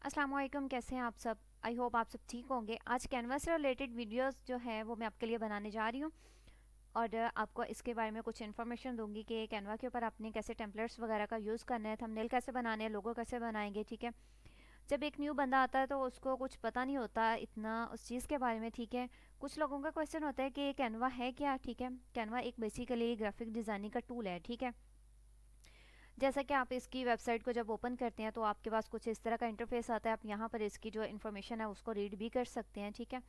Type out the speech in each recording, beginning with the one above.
अस्सलाम वालेकुम, कैसे हैं आप सब। आई होप आप सब ठीक होंगे। आज कैनवा से रिलेटेड वीडियोस जो है वो मैं आपके लिए बनाने जा रही हूँ और आपको इसके बारे में कुछ इन्फॉर्मेशन दूंगी कि कैनवा के ऊपर आपने कैसे टेम्पलेट्स वगैरह का यूज़ करना है, थंबनेल कैसे बनाने हैं, लोगो कैसे बनाएंगे। ठीक है, जब एक न्यू बंदा आता है तो उसको कुछ पता नहीं होता इतना उस चीज़ के बारे में। ठीक है, कुछ लोगों का क्वेश्चन होता है कि कैनवा है क्या। ठीक है, कैनवा एक बेसिकली ग्राफिक डिज़ाइनिंग का टूल है। ठीक है, जैसा कि आप इसकी वेबसाइट को जब ओपन करते हैं तो आपके पास कुछ इस तरह का इंटरफेस आता है। आप यहाँ पर इसकी जो इन्फॉर्मेशन है उसको रीड भी कर सकते हैं। ठीक है,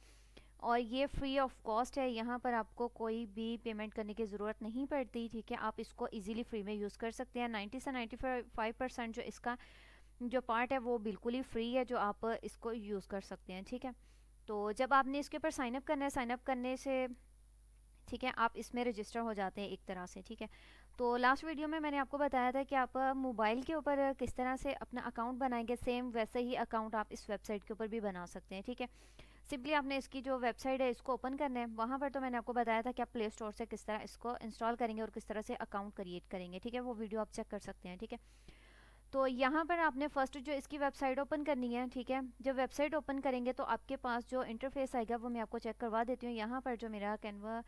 और ये फ्री ऑफ कॉस्ट है, यहाँ पर आपको कोई भी पेमेंट करने की ज़रूरत नहीं पड़ती। ठीक है, आप इसको इजीली फ्री में यूज़ कर सकते हैं। 90 से 95% जो इसका जो पार्ट है वो बिल्कुल ही फ्री है, जो आप इसको यूज़ कर सकते हैं। ठीक है, तो जब आपने इसके ऊपर साइनअप करना है, साइनअप करने से ठीक है आप इसमें रजिस्टर हो जाते हैं एक तरह से। ठीक है, तो लास्ट वीडियो में मैंने आपको बताया था कि आप मोबाइल के ऊपर किस तरह से अपना अकाउंट बनाएंगे, सेम वैसे ही अकाउंट आप इस वेबसाइट के ऊपर भी बना सकते हैं। ठीक है, सिंपली आपने इसकी जो वेबसाइट है इसको ओपन करना है। वहाँ पर तो मैंने आपको बताया था कि आप प्ले स्टोर से किस तरह इसको इंस्टॉल करेंगे और किस तरह से अकाउंट क्रिएट करेंगे। ठीक है, वो वीडियो आप चेक कर सकते हैं। ठीक है, तो यहाँ पर आपने फर्स्ट जो इसकी वेबसाइट ओपन करनी है। ठीक है, जब वेबसाइट ओपन करेंगे तो आपके पास जो इंटरफेस आएगा वो मैं आपको चेक करवा देती हूँ। यहाँ पर जो मेरा कैनवा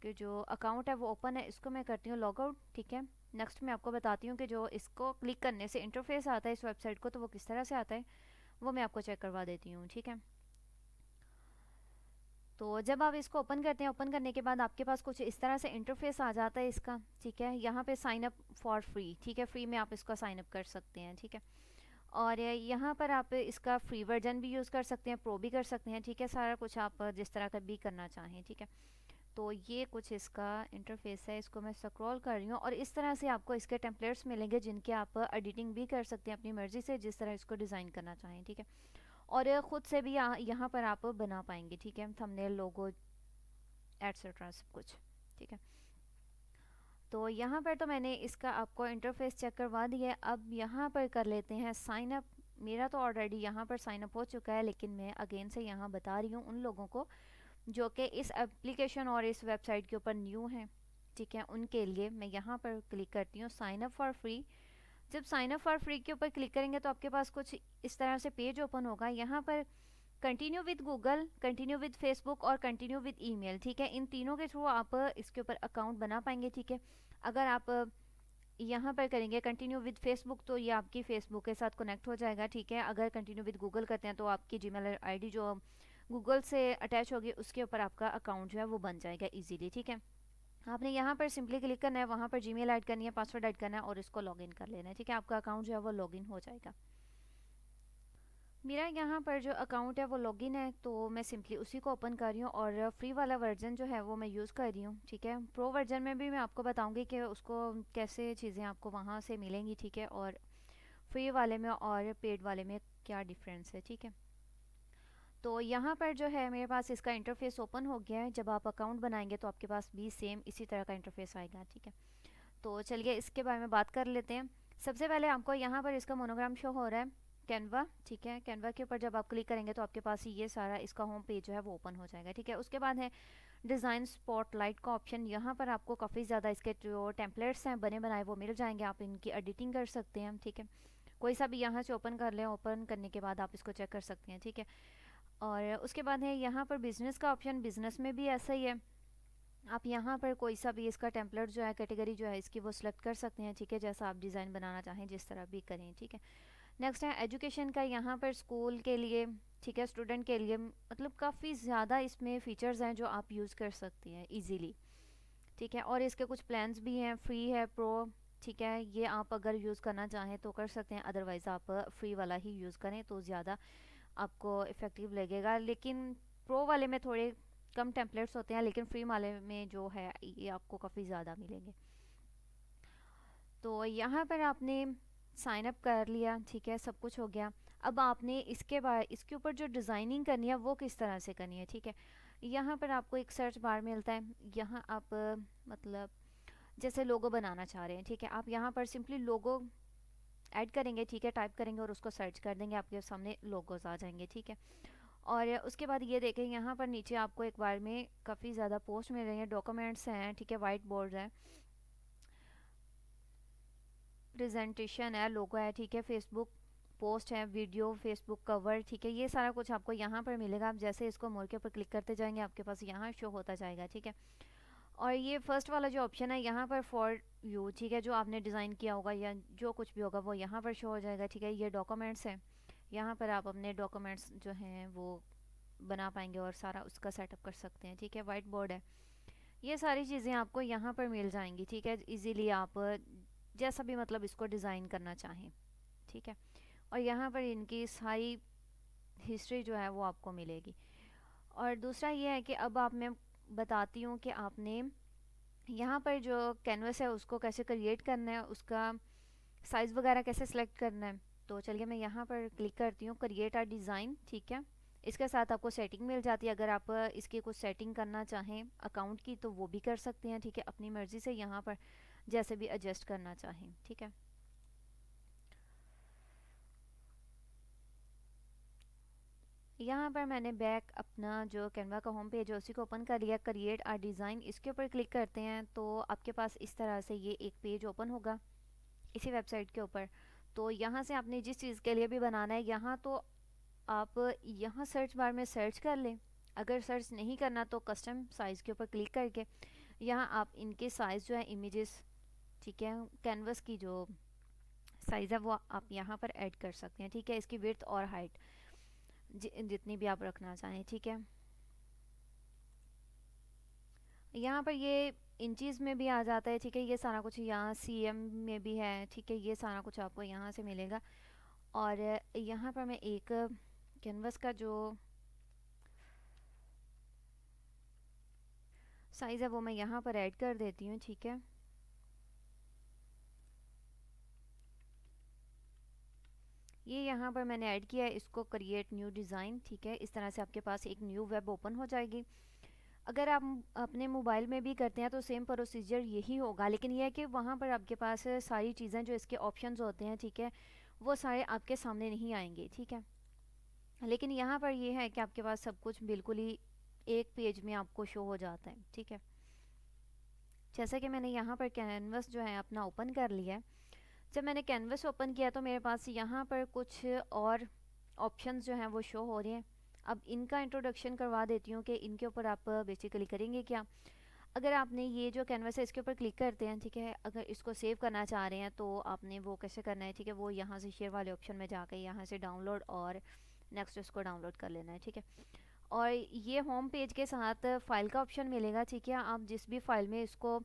के जो अकाउंट है वो ओपन है, इसको मैं करती हूँ लॉग आउट। ठीक है, नेक्स्ट मैं आपको बताती हूँ कि जो इसको क्लिक करने से इंटरफेस आता है इस वेबसाइट को, तो वो किस तरह से आता है वो मैं आपको चेक करवा देती हूँ। ठीक है, तो जब आप इसको ओपन करते हैं, ओपन करने के बाद आपके पास कुछ इस तरह से इंटरफेस आ जाता है इसका। ठीक है, यहाँ पे साइन अप फॉर फ्री। ठीक है, फ्री में आप इसका साइन अप कर सकते हैं। ठीक है, और यहाँ पर आप इसका फ्री वर्जन भी यूज़ कर सकते हैं, प्रो भी कर सकते हैं। ठीक है, सारा कुछ आप जिस तरह का भी करना चाहें। ठीक है, तो ये कुछ इसका इंटरफेस है, इसको मैं स्क्रॉल कर रही हूँ और इस तरह से आपको इसके टेम्पलेट्स मिलेंगे जिनके आप एडिटिंग भी कर सकते हैं अपनी मर्ज़ी से, जिस तरह इसको डिज़ाइन करना चाहें। ठीक है, और ख़ुद से भी यहाँ पर आप बना पाएंगे। ठीक है, थंबनेल, लोगो एट्सेट्रा सब कुछ। ठीक है, तो यहाँ पर तो मैंने इसका आपको इंटरफेस चेक करवा दिया है। अब यहाँ पर कर लेते हैं साइन अप। मेरा तो ऑलरेडी यहाँ पर साइन अप हो चुका है, लेकिन मैं अगेन से यहाँ बता रही हूँ उन लोगों को जो कि इस एप्लीकेशन और इस वेबसाइट के ऊपर न्यू हैं। ठीक है, उनके लिए मैं यहाँ पर क्लिक करती हूँ साइन अप फॉर फ्री। जब साइन अप फॉर फ्री के ऊपर क्लिक करेंगे तो आपके पास कुछ इस तरह से पेज ओपन होगा। यहाँ पर continue with Google, continue with Facebook और कंटिन्यू विद ईमेल। ठीक है, इन तीनों के थ्रू आप इसके ऊपर अकाउंट बना पाएंगे। ठीक है, अगर आप यहाँ पर करेंगे कंटिन्यू विद फेसबुक तो ये आपकी फेसबुक के साथ कनेक्ट हो जाएगा। ठीक है, अगर कंटिन्यू विद गूगल करते हैं तो आपकी जीमेल आईडी जो गूगल से अटैच होगी उसके ऊपर आपका अकाउंट जो है वो बन जाएगा इजीली। ठीक है, आपने यहाँ पर सिंपली क्लिक करना है, वहाँ पर जीमेल ऐड करनी है, पासवर्ड ऐड करना है और इसको लॉगिन कर लेना है। ठीक है, आपका अकाउंट जो है वो लॉगिन हो जाएगा। मेरा यहाँ पर जो अकाउंट है वो लॉगिन है, तो मैं सिंपली उसी को ओपन कर रही हूँ और फ्री वाला वर्जन जो है वो मैं यूज़ कर रही हूँ। ठीक है, प्रो वर्जन में भी मैं आपको बताऊँगी कि उसको कैसे चीज़ें आपको वहाँ से मिलेंगी। ठीक है, और फ्री वाले में और पेड वाले में क्या डिफरेंस है। ठीक है, तो यहाँ पर जो है मेरे पास इसका इंटरफेस ओपन हो गया है। जब आप अकाउंट बनाएंगे तो आपके पास भी सेम इसी तरह का इंटरफेस आएगा। ठीक है, तो चलिए इसके बारे में बात कर लेते हैं। सबसे पहले आपको यहाँ पर इसका मोनोग्राम शो हो रहा है कैनवा। ठीक है, कैनवा के ऊपर जब आप क्लिक करेंगे तो आपके पास ये सारा इसका होम पेज जो है वो ओपन हो जाएगा। ठीक है, उसके बाद है डिज़ाइन स्पॉटलाइट का ऑप्शन। यहाँ पर आपको काफ़ी ज़्यादा इसके जो टेम्पलेट्स हैं बने बनाए वो मिल जाएंगे, आप इनकी एडिटिंग कर सकते हैं। ठीक है, कोई सा भी यहाँ से ओपन कर लें, ओपन करने के बाद आप इसको चेक कर सकते हैं। ठीक है, और उसके बाद है यहाँ पर बिज़नेस का ऑप्शन। बिज़नेस में भी ऐसा ही है, आप यहाँ पर कोई सा भी इसका टेम्पलेट जो है, कैटेगरी जो है इसकी वो सिलेक्ट कर सकते हैं। ठीक है, जैसा आप डिज़ाइन बनाना चाहें जिस तरह भी करें। ठीक है, नेक्स्ट है एजुकेशन का। यहाँ पर स्कूल के लिए, ठीक है, स्टूडेंट के लिए, मतलब काफ़ी ज़्यादा इसमें फ़ीचर्स हैं जो आप यूज़ कर सकती हैं ईजीली। ठीक है, और इसके कुछ प्लान्स भी हैं, फ्री है, प्रो। ठीक है, ये आप अगर यूज़ करना चाहें तो कर सकते हैं, अदरवाइज़ आप फ्री वाला ही यूज़ करें तो ज़्यादा आपको इफ़ेक्टिव लगेगा। लेकिन प्रो वाले में थोड़े कम टेम्पलेट्स होते हैं, लेकिन फ्री वाले में जो है ये आपको काफ़ी ज़्यादा मिलेंगे। तो यहाँ पर आपने साइन अप कर लिया। ठीक है, सब कुछ हो गया। अब आपने इसके बाद इसके ऊपर जो डिज़ाइनिंग करनी है वो किस तरह से करनी है। ठीक है, यहाँ पर आपको एक सर्च बार मिलता है। यहाँ आप मतलब जैसे लोगो बनाना चाह रहे हैं। ठीक है, आप यहाँ पर सिंपली लोगो ऐड करेंगे। ठीक है, टाइप करेंगे और उसको सर्च कर देंगे, आपके सामने लोगोज आ जाएंगे। ठीक है, और उसके बाद ये देखें यहाँ पर नीचे आपको एक बार में काफ़ी ज़्यादा पोस्ट मिल रही हैं, डॉक्यूमेंट्स हैं। ठीक है, वाइट बोर्ड है, प्रेजेंटेशन है, लोगो है। ठीक है, फेसबुक पोस्ट है, वीडियो, फेसबुक कवर, ठीक है, ये सारा कुछ आपको यहाँ पर मिलेगा। आप जैसे इसको मोर के ऊपर क्लिक करते जाएंगे आपके पास यहाँ शो होता जाएगा, ठीक है। और ये फर्स्ट वाला जो ऑप्शन है यहाँ पर फॉर व्यू, ठीक है, जो आपने डिज़ाइन किया होगा या जो कुछ भी होगा वो यहाँ पर शो हो जाएगा, ठीक है। ये डॉक्यूमेंट्स है, यहाँ पर आप अपने डॉक्यूमेंट्स जो हैं वो बना पाएंगे और सारा उसका सेटअप कर सकते हैं, ठीक है। वाइट बोर्ड है, ये सारी चीज़ें आपको यहाँ पर मिल जाएंगी, ठीक है। इजीली आप जैसा भी मतलब इसको डिज़ाइन करना चाहें, ठीक है। और यहाँ पर इनकी सारी हिस्ट्री जो है वो आपको मिलेगी। और दूसरा ये है कि अब आप मैं बताती हूँ कि आपने यहाँ पर जो कैनवस है उसको कैसे क्रिएट करना है, उसका साइज़ वगैरह कैसे सिलेक्ट करना है। तो चलिए मैं यहाँ पर क्लिक करती हूँ क्रिएट अ डिज़ाइन, ठीक है। इसके साथ आपको सेटिंग मिल जाती है, अगर आप इसकी कुछ सेटिंग करना चाहें अकाउंट की तो वो भी कर सकते हैं, ठीक है, अपनी मर्ज़ी से यहाँ पर जैसे भी एडजस्ट करना चाहें, ठीक है। यहाँ पर मैंने बैक अपना जो कैनवा का होम पेज है उसी को ओपन कर लिया। क्रिएट आ डिज़ाइन इसके ऊपर क्लिक करते हैं तो आपके पास इस तरह से ये एक पेज ओपन होगा इसी वेबसाइट के ऊपर। तो यहाँ से आपने जिस चीज़ के लिए भी बनाना है यहाँ तो आप यहाँ सर्च बार में सर्च कर लें। अगर सर्च नहीं करना तो कस्टम साइज़ के ऊपर क्लिक करके यहाँ आप इनके साइज़ जो है इमेजेस, ठीक है, कैनवस की जो साइज़ है वो आप यहाँ पर ऐड कर सकते हैं, ठीक है। इसकी विड्थ और हाइट जितनी भी आप रखना चाहें, ठीक है। यहाँ पर ये इंचज़ में भी आ जाता है, ठीक है, ये सारा कुछ यहाँ सीएम में भी है, ठीक है, ये सारा कुछ आपको यहाँ से मिलेगा। और यहाँ पर मैं एक कैनवस का जो साइज़ है वो मैं यहाँ पर ऐड कर देती हूँ, ठीक है। ये यहाँ पर मैंने ऐड किया है, इसको क्रिएट न्यू डिज़ाइन, ठीक है। इस तरह से आपके पास एक न्यू वेब ओपन हो जाएगी। अगर आप अपने मोबाइल में भी करते हैं तो सेम प्रोसीजर यही होगा, लेकिन यह है कि वहाँ पर आपके पास सारी चीज़ें जो इसके ऑप्शंस होते हैं, ठीक है, वो सारे आपके सामने नहीं आएंगे, ठीक है। लेकिन यहाँ पर ये है कि आपके पास सब कुछ बिल्कुल ही एक पेज में आपको शो हो जाता है, ठीक है। जैसा कि मैंने यहाँ पर कैनवस जो है अपना ओपन कर लिया है। जब मैंने कैनवस ओपन किया तो मेरे पास यहाँ पर कुछ और ऑप्शंस जो हैं वो शो हो रहे हैं। अब इनका इंट्रोडक्शन करवा देती हूँ कि इनके ऊपर आप बेसिकली करेंगे क्या। अगर आपने ये जो कैनवस है इसके ऊपर क्लिक करते हैं, ठीक है, अगर इसको सेव करना चाह रहे हैं तो आपने वो कैसे करना है, ठीक है, वो यहाँ से शेयर वाले ऑप्शन में जाकर यहाँ से डाउनलोड और नेक्स्ट इसको डाउनलोड कर लेना है, ठीक है। और ये होम पेज के साथ फाइल का ऑप्शन मिलेगा, ठीक है। आप जिस भी फाइल में इसको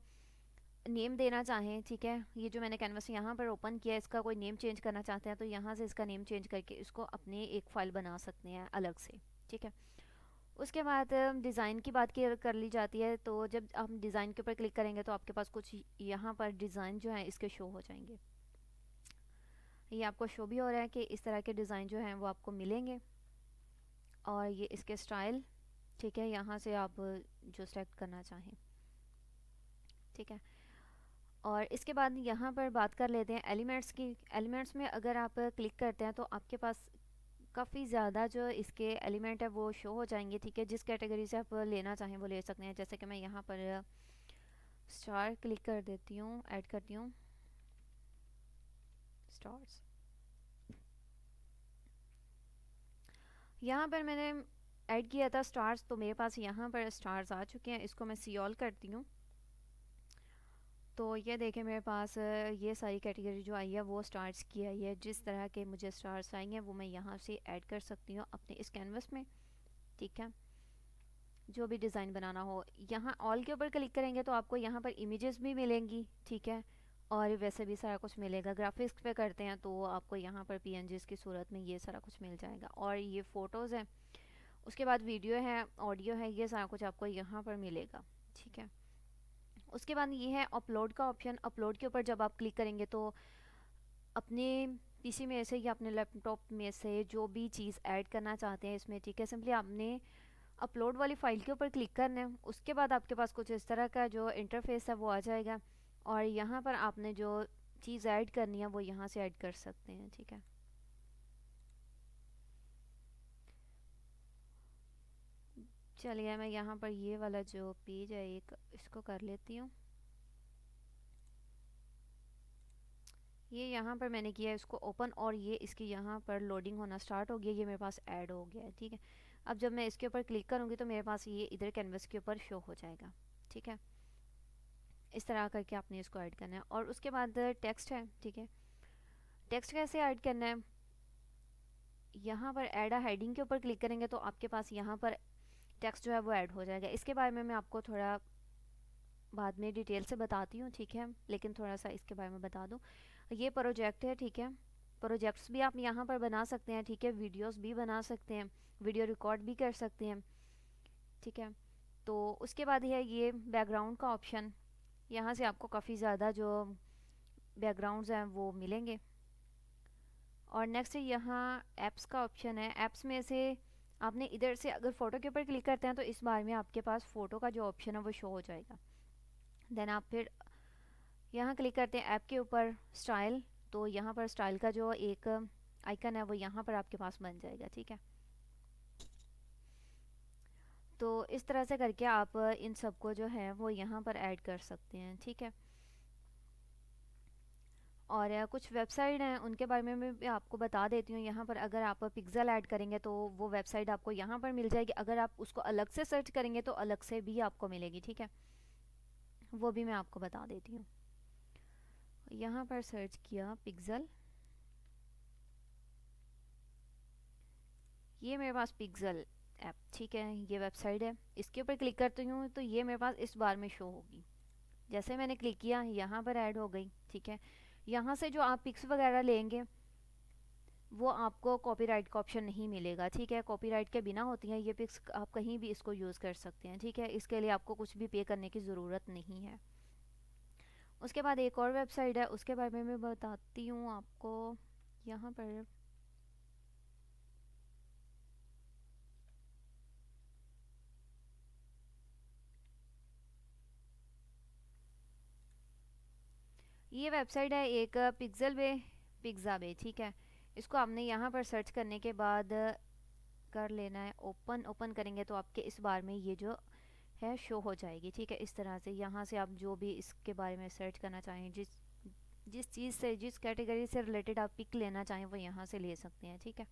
नेम देना चाहें, ठीक है, ये जो मैंने कैनवस यहाँ पर ओपन किया है इसका कोई नेम चेंज करना चाहते हैं तो यहाँ से इसका नेम चेंज करके इसको अपने एक फ़ाइल बना सकते हैं अलग से, ठीक है। उसके बाद डिज़ाइन की बात कर ली जाती है, तो जब आप डिज़ाइन के ऊपर क्लिक करेंगे तो आपके पास कुछ यहाँ पर डिज़ाइन जो है इसके शो हो जाएंगे। ये आपको शो भी हो रहा है कि इस तरह के डिज़ाइन जो हैं वो आपको मिलेंगे। और ये इसके स्टाइल, ठीक है, यहाँ से आप जो सेलेक्ट करना चाहें, ठीक है। और इसके बाद यहाँ पर बात कर लेते हैं एलिमेंट्स की। एलिमेंट्स में अगर आप क्लिक करते हैं तो आपके पास काफ़ी ज़्यादा जो इसके एलिमेंट है वो शो हो जाएंगे, ठीक है। जिस कैटेगरी से आप लेना चाहें वो ले सकते हैं। जैसे कि मैं यहाँ पर स्टार क्लिक कर देती हूँ, ऐड करती हूँ स्टार्स। यहाँ पर मैंने ऐड किया था स्टार्स तो मेरे पास यहाँ पर स्टार्स आ चुके हैं। इसको मैं सी ऑल करती हूँ तो ये देखें मेरे पास ये सारी कैटेगरी जो आई है वो स्टार्स की आई है। जिस तरह के मुझे स्टार्स आएंगे वो मैं यहाँ से ऐड कर सकती हूँ अपने इस कैनवस में, ठीक है। जो भी डिज़ाइन बनाना हो यहाँ ऑल के ऊपर क्लिक करेंगे तो आपको यहाँ पर इमेजेस भी मिलेंगी, ठीक है, और वैसे भी सारा कुछ मिलेगा। ग्राफिक्स पे करते हैं तो आपको यहाँ पर पीएनजीज की सूरत में ये सारा कुछ मिल जाएगा। और ये फ़ोटोज़ हैं, उसके बाद वीडियो है, ऑडियो है, ये सारा कुछ आपको यहाँ पर मिलेगा, ठीक है। उसके बाद ये है अपलोड का ऑप्शन। अपलोड के ऊपर जब आप क्लिक करेंगे तो अपने पीसी में से या अपने लैपटॉप में से जो भी चीज़ ऐड करना चाहते हैं इसमें, ठीक है, सिंपली आपने अपलोड वाली फ़ाइल के ऊपर क्लिक करना है। उसके बाद आपके पास कुछ इस तरह का जो इंटरफेस है वो आ जाएगा और यहाँ पर आपने जो चीज़ ऐड करनी है वो यहाँ से ऐड कर सकते हैं, ठीक है। चलिए मैं यहाँ पर ये वाला जो पेज है एक इसको कर लेती हूँ। ये यहाँ पर मैंने किया है इसको ओपन, और ये इसकी यहाँ पर लोडिंग होना स्टार्ट हो गया, ये मेरे पास ऐड हो गया है। ठीक है, अब जब मैं इसके ऊपर क्लिक करूँगी तो मेरे पास ये इधर कैनवस के ऊपर शो हो जाएगा। ठीक है, इस तरह करके आपने इसको ऐड करना है। और उसके बाद टेक्स्ट है। ठीक है, टेक्स्ट कैसे ऐड करना है, यहाँ पर ऐड अ हेडिंग के ऊपर क्लिक करेंगे तो आपके पास यहाँ पर टेक्स्ट जो है वो ऐड हो जाएगा। इसके बारे में मैं आपको थोड़ा बाद में डिटेल से बताती हूँ। ठीक है, लेकिन थोड़ा सा इसके बारे में बता दूँ। ये प्रोजेक्ट है। ठीक है, प्रोजेक्ट्स भी आप यहाँ पर बना सकते हैं। ठीक है, वीडियोस भी बना सकते हैं, वीडियो रिकॉर्ड भी कर सकते हैं। ठीक है, तो उसके बाद है ये बैकग्राउंड का ऑप्शन। यहाँ से आपको काफ़ी ज़्यादा जो बैकग्राउंड्स हैं वो मिलेंगे। और नेक्स्ट यहाँ ऐप्स का ऑप्शन है। ऐप्स में से आपने इधर से अगर फ़ोटो के ऊपर क्लिक करते हैं तो इस बार में आपके पास फ़ोटो का जो ऑप्शन है वो शो हो जाएगा। देन आप फिर यहाँ क्लिक करते हैं ऐप के ऊपर स्टाइल, तो यहाँ पर स्टाइल का जो एक आइकन है वो यहाँ पर आपके पास बन जाएगा। ठीक है, तो इस तरह से करके आप इन सबको जो है वो यहाँ पर ऐड कर सकते हैं। ठीक है, और कुछ वेबसाइट हैं उनके बारे में भी आपको बता देती हूँ। यहाँ पर अगर आप पिक्सल ऐड करेंगे तो वो वेबसाइट आपको यहाँ पर मिल जाएगी। अगर आप उसको अलग से सर्च करेंगे तो अलग से भी आपको मिलेगी। ठीक है, वो भी मैं आपको बता देती हूँ। यहाँ पर सर्च किया पिक्सल, ये मेरे पास पिक्सल ऐप। ठीक है, ये वेबसाइट है। इसके ऊपर क्लिक करती हूँ तो ये मेरे पास इस बार में शो होगी। जैसे मैंने क्लिक किया यहाँ पर ऐड हो गई। ठीक है, यहाँ से जो आप पिक्स वगैरह लेंगे वो आपको कॉपीराइट का ऑप्शन नहीं मिलेगा। ठीक है, कॉपीराइट के बिना होती हैं ये पिक्स, आप कहीं भी इसको यूज़ कर सकते हैं। ठीक है, इसके लिए आपको कुछ भी पे करने की ज़रूरत नहीं है। उसके बाद एक और वेबसाइट है, उसके बारे में मैं बताती हूँ आपको। यहाँ पर ये वेबसाइट है एक पिक्सल वे, पिज्ज़ा वे। ठीक है, इसको आपने यहाँ पर सर्च करने के बाद कर लेना है ओपन। ओपन करेंगे तो आपके इस बार में ये जो है शो हो जाएगी। ठीक है, इस तरह से यहाँ से आप जो भी इसके बारे में सर्च करना चाहें, जिस जिस चीज़ से, जिस कैटेगरी से रिलेटेड आप पिक लेना चाहें वो यहाँ से ले सकते हैं। ठीक है,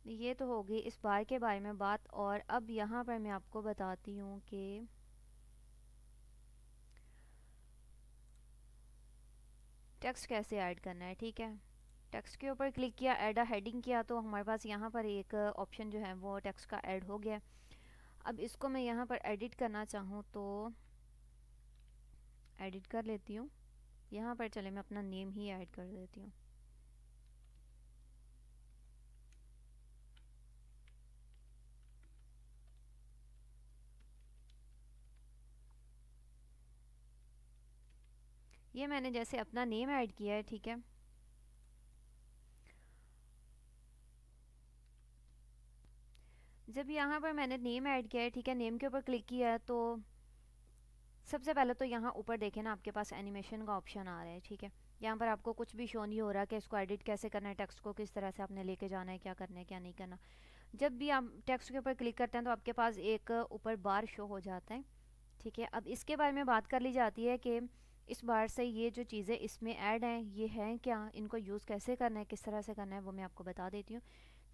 ये तो होगी इस बार के बारे में बात। और अब यहाँ पर मैं आपको बताती हूँ कि टेक्स्ट कैसे ऐड करना है। ठीक है, टेक्स्ट के ऊपर क्लिक किया, ऐड अ हेडिंग किया, तो हमारे पास यहाँ पर एक ऑप्शन जो है वो टेक्स्ट का ऐड हो गया। अब इसको मैं यहाँ पर एडिट करना चाहूँ तो एडिट कर लेती हूँ। यहाँ पर चले मैं अपना नेम ही ऐड कर देती हूँ। ये मैंने जैसे अपना नेम ऐड किया है। ठीक है, जब यहाँ पर मैंने नेम ऐड किया है, ठीक है, नेम के ऊपर क्लिक किया है तो सबसे पहले तो यहाँ ऊपर देखें ना आपके पास एनिमेशन का ऑप्शन आ रहा है। ठीक है, यहाँ पर आपको कुछ भी शो नहीं हो रहा कि इसको एडिट कैसे करना है, टेक्स्ट को किस तरह से आपने लेके जाना है, क्या करना है क्या नहीं करना। जब भी आप टेक्स्ट के ऊपर क्लिक करते हैं तो आपके पास एक ऊपर बार शो हो जाता है। ठीक है, अब इसके बारे में बात कर ली जाती है कि इस बार से ये जो चीज़ें इसमें ऐड हैं ये हैं क्या, इनको यूज़ कैसे करना है, किस तरह से करना है, वो मैं आपको बता देती हूँ।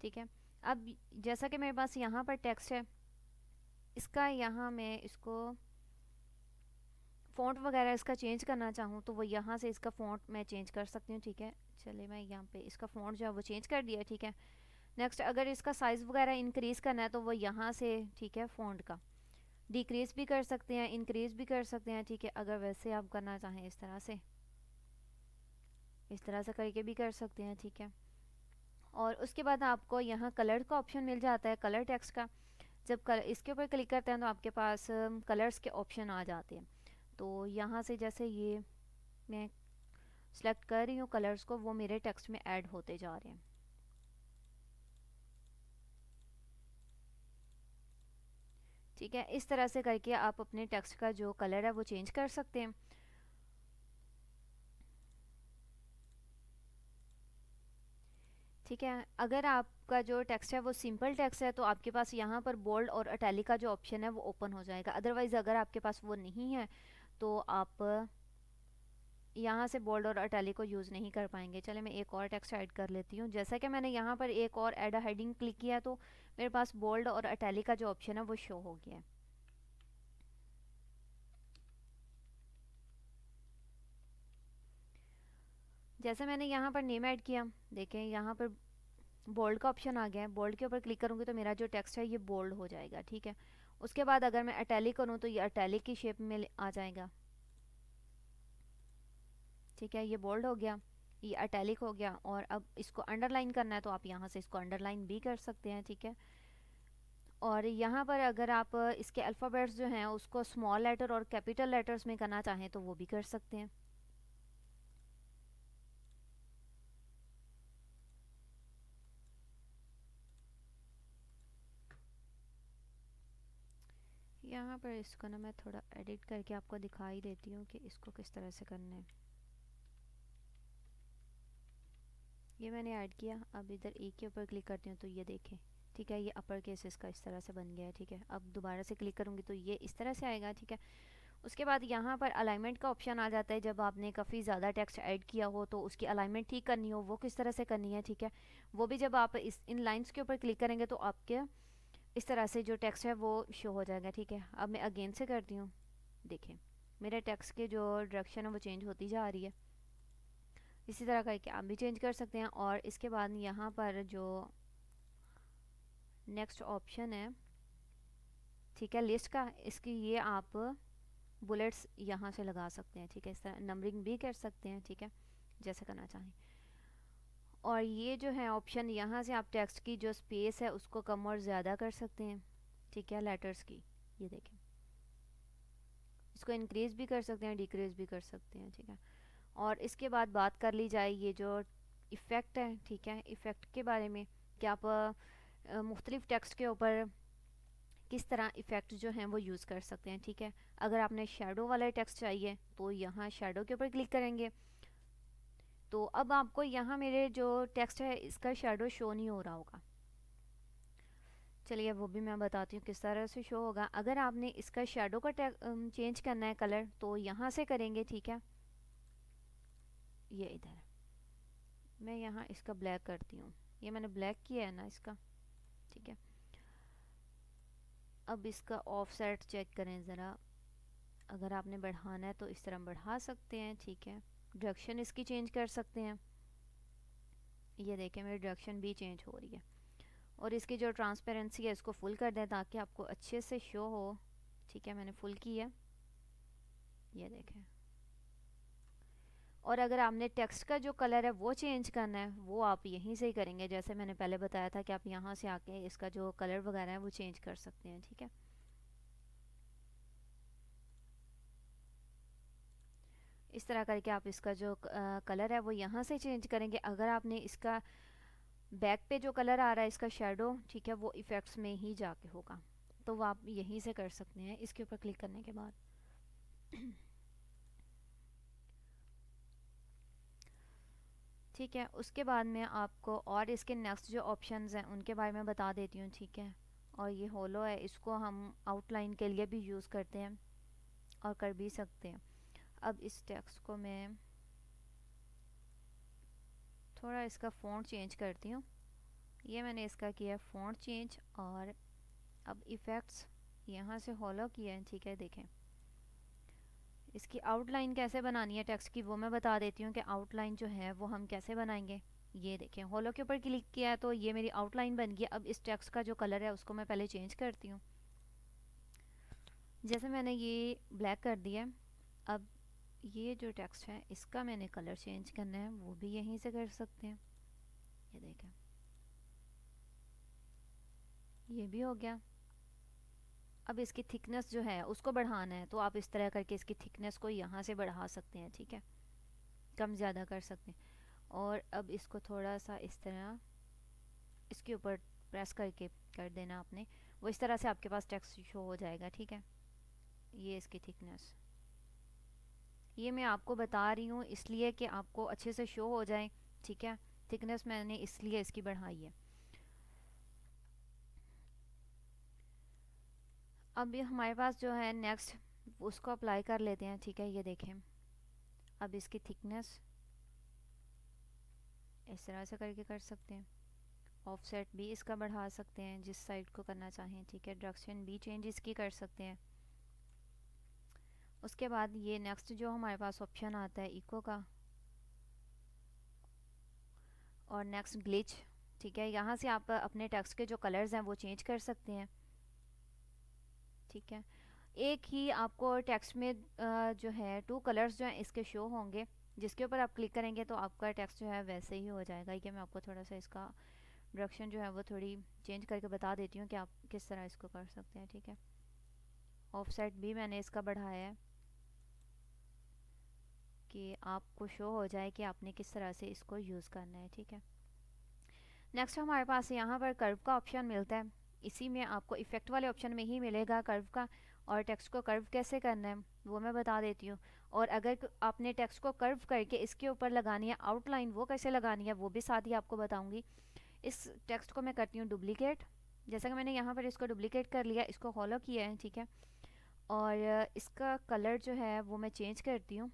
ठीक है, अब जैसा कि मेरे पास यहाँ पर टेक्स्ट है, इसका यहाँ मैं इसको फ़ॉन्ट वगैरह इसका चेंज करना चाहूँ तो वो यहाँ से इसका फ़ॉन्ट मैं चेंज कर सकती हूँ। ठीक है, चलिए मैं यहाँ पे इसका फ़ॉन्ट जो है वो चेंज कर दिया। ठीक है, नेक्स्ट अगर इसका साइज़ वगैरह इंक्रीज़ करना है तो वो यहाँ से, ठीक है, फ़ॉन्ट का डिक्रीज़ भी कर सकते हैं, इंक्रीज़ भी कर सकते हैं। ठीक है, अगर वैसे आप करना चाहें इस तरह से करके भी कर सकते हैं। ठीक है, और उसके बाद आपको यहाँ कलर का ऑप्शन मिल जाता है, कलर टेक्स्ट का। जब इसके ऊपर क्लिक करते हैं तो आपके पास कलर्स के ऑप्शन आ जाते हैं। तो यहाँ से जैसे ये मैं सेलेक्ट कर रही हूँ कलर्स को, वो मेरे टेक्स्ट में ऐड होते जा रहे हैं। ठीक है, इस तरह से करके आप अपने टेक्स्ट का जो कलर है वो चेंज कर सकते हैं। ठीक है, अगर आपका जो टेक्स्ट है वो सिंपल टेक्स्ट है तो आपके पास यहाँ पर बोल्ड और इटैलिक का जो ऑप्शन है वो ओपन हो जाएगा। अदरवाइज़ अगर आपके पास वो नहीं है तो आप यहाँ से बोल्ड और इटैलिक को यूज़ नहीं कर पाएंगे। चले मैं एक और टेक्स्ट ऐड कर लेती हूँ। जैसा कि मैंने यहाँ पर एक और ऐड अ हेडिंग क्लिक किया तो मेरे पास बोल्ड और इटैलिक का जो ऑप्शन है वो शो हो गया है। जैसे मैंने यहाँ पर नेम ऐड किया, देखें यहाँ पर बोल्ड का ऑप्शन आ गया है। बोल्ड के ऊपर क्लिक करूँगी तो मेरा जो टेक्स्ट है ये बोल्ड हो जाएगा, ठीक है। उसके बाद अगर मैं इटैलिक करूँ तो ये इटैलिक की शेप में आ जाएगा, ठीक है। ये बोल्ड हो गया, ये इटैलिक हो गया। और अब इसको अंडरलाइन करना है तो आप यहाँ से इसको अंडरलाइन भी कर सकते हैं, ठीक है। और यहाँ पर अगर आप इसके अल्फ़ाबेट्स जो हैं उसको स्मॉल लेटर और कैपिटल लेटर्स में करना चाहें तो वो भी कर सकते हैं। यहाँ पर इसको ना मैं थोड़ा एडिट करके आपको दिखाई देती हूँ कि इसको किस तरह से करना है। ये मैंने ऐड किया। अब इधर एक के ऊपर क्लिक करती हूँ तो ये देखें, ठीक है, ये अपर केस इसका इस तरह से बन गया है, ठीक है। अब दोबारा से क्लिक करूँगी तो ये इस तरह से आएगा, ठीक है। उसके बाद यहाँ पर अलाइनमेंट का ऑप्शन आ जाता है। जब आपने काफ़ी ज़्यादा टेक्स्ट ऐड किया हो तो उसकी अलाइनमेंट ठीक करनी हो, वो किस तरह से करनी है, ठीक है। वो भी जब आप इन लाइन्स के ऊपर क्लिक करेंगे तो आपके इस तरह से जो टेक्स्ट है वो शो हो जाएगा, ठीक है। अब मैं अगेन से करती हूँ, देखें मेरे टेक्स्ट की जो डायरेक्शन है वो चेंज होती जा रही है। इसी तरह करके आप भी चेंज कर सकते हैं। और इसके बाद यहाँ पर जो नेक्स्ट ऑप्शन है, ठीक है, लिस्ट का, इसकी ये आप बुलेट्स यहाँ से लगा सकते हैं, ठीक है। इस तरह नंबरिंग भी कर सकते हैं, ठीक है, जैसे करना चाहें। और ये जो है ऑप्शन, यहाँ से आप टेक्स्ट की जो स्पेस है उसको कम और ज़्यादा कर सकते हैं, ठीक है, लेटर्स की। ये देखें, इसको इंक्रीज़ भी कर सकते हैं, डिक्रीज़ भी कर सकते हैं, ठीक है। और इसके बाद बात कर ली जाए ये जो इफ़ेक्ट है, ठीक है, इफ़ेक्ट के बारे में कि आप मुख्तलिफ टेक्स्ट के ऊपर किस तरह इफ़ेक्ट जो हैं वो यूज़ कर सकते हैं, ठीक है। अगर आपने शेडो वाला टेक्स्ट चाहिए तो यहाँ शेडो के ऊपर क्लिक करेंगे तो अब आपको यहाँ मेरे जो टेक्स्ट है इसका शेडो शो नहीं हो रहा होगा। चलिए वो भी मैं बताती हूँ किस तरह से शो होगा। अगर आपने इसका शेडो का चेंज करना है कलर तो यहाँ से करेंगे, ठीक है। ये इधर मैं यहाँ इसका ब्लैक करती हूँ, ये मैंने ब्लैक किया है ना इसका, ठीक है। अब इसका ऑफसेट चेक करें ज़रा। अगर आपने बढ़ाना है तो इस तरह बढ़ा सकते हैं, ठीक है। डायरेक्शन इसकी चेंज कर सकते हैं। ये देखें मेरी डायरेक्शन भी चेंज हो रही है। और इसकी जो ट्रांसपेरेंसी है इसको फुल कर दें ताकि आपको अच्छे से शो हो, ठीक है। मैंने फुल की है, ये देखें। और अगर आपने टेक्स्ट का जो कलर है वो चेंज करना है वो आप यहीं से ही करेंगे, जैसे मैंने पहले बताया था कि आप यहाँ से आके इसका जो कलर वगैरह है वो चेंज कर सकते हैं, ठीक है। इस तरह करके आप इसका जो कलर है वो यहाँ से चेंज करेंगे। अगर आपने इसका बैक पे जो कलर आ रहा है इसका शेडो, ठीक है, वो इफ़ेक्ट्स में ही जाके होगा, तो वो आप यहीं से कर सकते हैं इसके ऊपर क्लिक करने के बाद। ठीक है, उसके बाद में आपको और इसके नेक्स्ट जो ऑप्शंस हैं उनके बारे में बता देती हूँ, ठीक है। और ये होलो है, इसको हम आउटलाइन के लिए भी यूज़ करते हैं और कर भी सकते हैं। अब इस टेक्स्ट को मैं थोड़ा इसका फ़ॉन्ट चेंज करती हूँ। ये मैंने इसका किया फ़ॉन्ट चेंज। और अब इफ़ेक्ट्स यहाँ से होलो किया है, ठीक है। देखें इसकी आउटलाइन कैसे बनानी है टेक्स्ट की वो मैं बता देती हूँ कि आउटलाइन जो है वो हम कैसे बनाएंगे। ये देखें होलो के ऊपर क्लिक किया है तो ये मेरी आउटलाइन बन गई। अब इस टेक्स्ट का जो कलर है उसको मैं पहले चेंज करती हूँ। जैसे मैंने ये ब्लैक कर दिया। अब ये जो टेक्स्ट है इसका मैंने कलर चेंज करना है, वो भी यहीं से कर सकते हैं। ये देखें ये भी हो गया। अब इसकी थिकनेस जो है उसको बढ़ाना है तो आप इस तरह करके इसकी थिकनेस को यहाँ से बढ़ा सकते हैं, ठीक है, कम ज़्यादा कर सकते हैं। और अब इसको थोड़ा सा इस तरह इसके ऊपर प्रेस करके कर देना आपने, वो इस तरह से आपके पास टेक्स्ट शो हो जाएगा, ठीक है। ये इसकी थिकनेस, ये मैं आपको बता रही हूँ इसलिए कि आपको अच्छे से शो हो जाए, ठीक है। थिकनेस मैंने इसलिए इसकी बढ़ाई है। अब ये हमारे पास जो है नेक्स्ट उसको अप्लाई कर लेते हैं, ठीक है। ये देखें अब इसकी थिकनेस इस तरह से करके कर सकते हैं। ऑफसेट भी इसका बढ़ा सकते हैं जिस साइड को करना चाहें, ठीक है। डायरेक्शन भी चेंज इसकी कर सकते हैं। उसके बाद ये नेक्स्ट जो हमारे पास ऑप्शन आता है इको का, और नेक्स्ट ग्लिच, ठीक है। यहाँ से आप अपने टेक्स्ट के जो कलर्स हैं वो चेंज कर सकते हैं, ठीक है। एक ही आपको टेक्स्ट में जो है 2 कलर्स जो हैं इसके शो होंगे, जिसके ऊपर आप क्लिक करेंगे तो आपका टेक्स्ट जो है वैसे ही हो जाएगा। ये मैं आपको थोड़ा सा इसका डायरेक्शन जो है वो थोड़ी चेंज करके बता देती हूँ कि आप किस तरह इसको कर सकते हैं, ठीक है। ऑफसेट भी मैंने इसका बढ़ाया है कि आपको शो हो जाए कि आपने किस तरह से इसको यूज़ करना है, ठीक है। नेक्स्ट हमारे पास यहाँ पर कर्व का ऑप्शन मिलता है। इसी में आपको इफ़ेक्ट वाले ऑप्शन में ही मिलेगा कर्व का, और टेक्स्ट को कर्व कैसे करना है वो मैं बता देती हूँ। और अगर आपने टेक्स्ट को कर्व करके इसके ऊपर लगानी है आउटलाइन, वो कैसे लगानी है वो भी साथ ही आपको बताऊँगी। इस टेक्स्ट को मैं करती हूँ डुप्लीकेट। जैसा कि मैंने यहाँ पर इसको डुप्लीकेट कर लिया, इसको फॉलो किया है, ठीक है। और इसका कलर जो है वो मैं चेंज करती हूँ।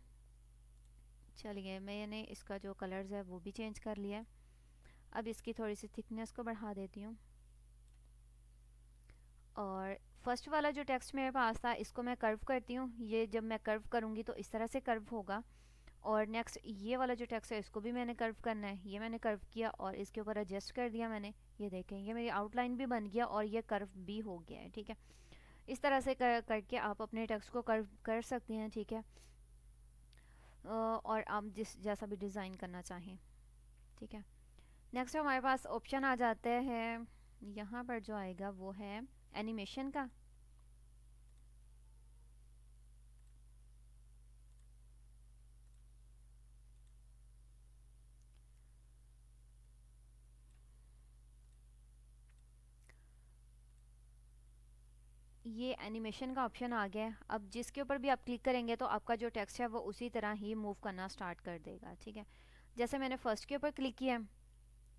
चलिए, मैंने इसका जो कलर्स है वो भी चेंज कर लिया है। अब इसकी थोड़ी सी थिकनेस को बढ़ा देती हूँ। और फर्स्ट वाला जो टेक्स्ट मेरे पास था इसको मैं कर्व करती हूँ। ये जब मैं कर्व करूँगी तो इस तरह से कर्व होगा। और नेक्स्ट ये वाला जो टेक्स्ट है इसको भी मैंने कर्व करना है। ये मैंने कर्व किया और इसके ऊपर एडजस्ट कर दिया मैंने। ये देखें, ये मेरी आउटलाइन भी बन गया और ये कर्व भी हो गया है, ठीक है। इस तरह से करके आप अपने टेक्स्ट को कर्व कर सकते हैं, ठीक है। और आप जिस जैसा भी डिज़ाइन करना चाहें, ठीक है। नेक्स्ट हमारे पास ऑप्शन आ जाते हैं, यहाँ पर जो आएगा वो है एनिमेशन का। ये एनिमेशन का ऑप्शन आ गया है। अब जिसके ऊपर भी आप क्लिक करेंगे तो आपका जो टेक्स्ट है वो उसी तरह ही मूव करना स्टार्ट कर देगा, ठीक है। जैसे मैंने फर्स्ट के ऊपर क्लिक किया,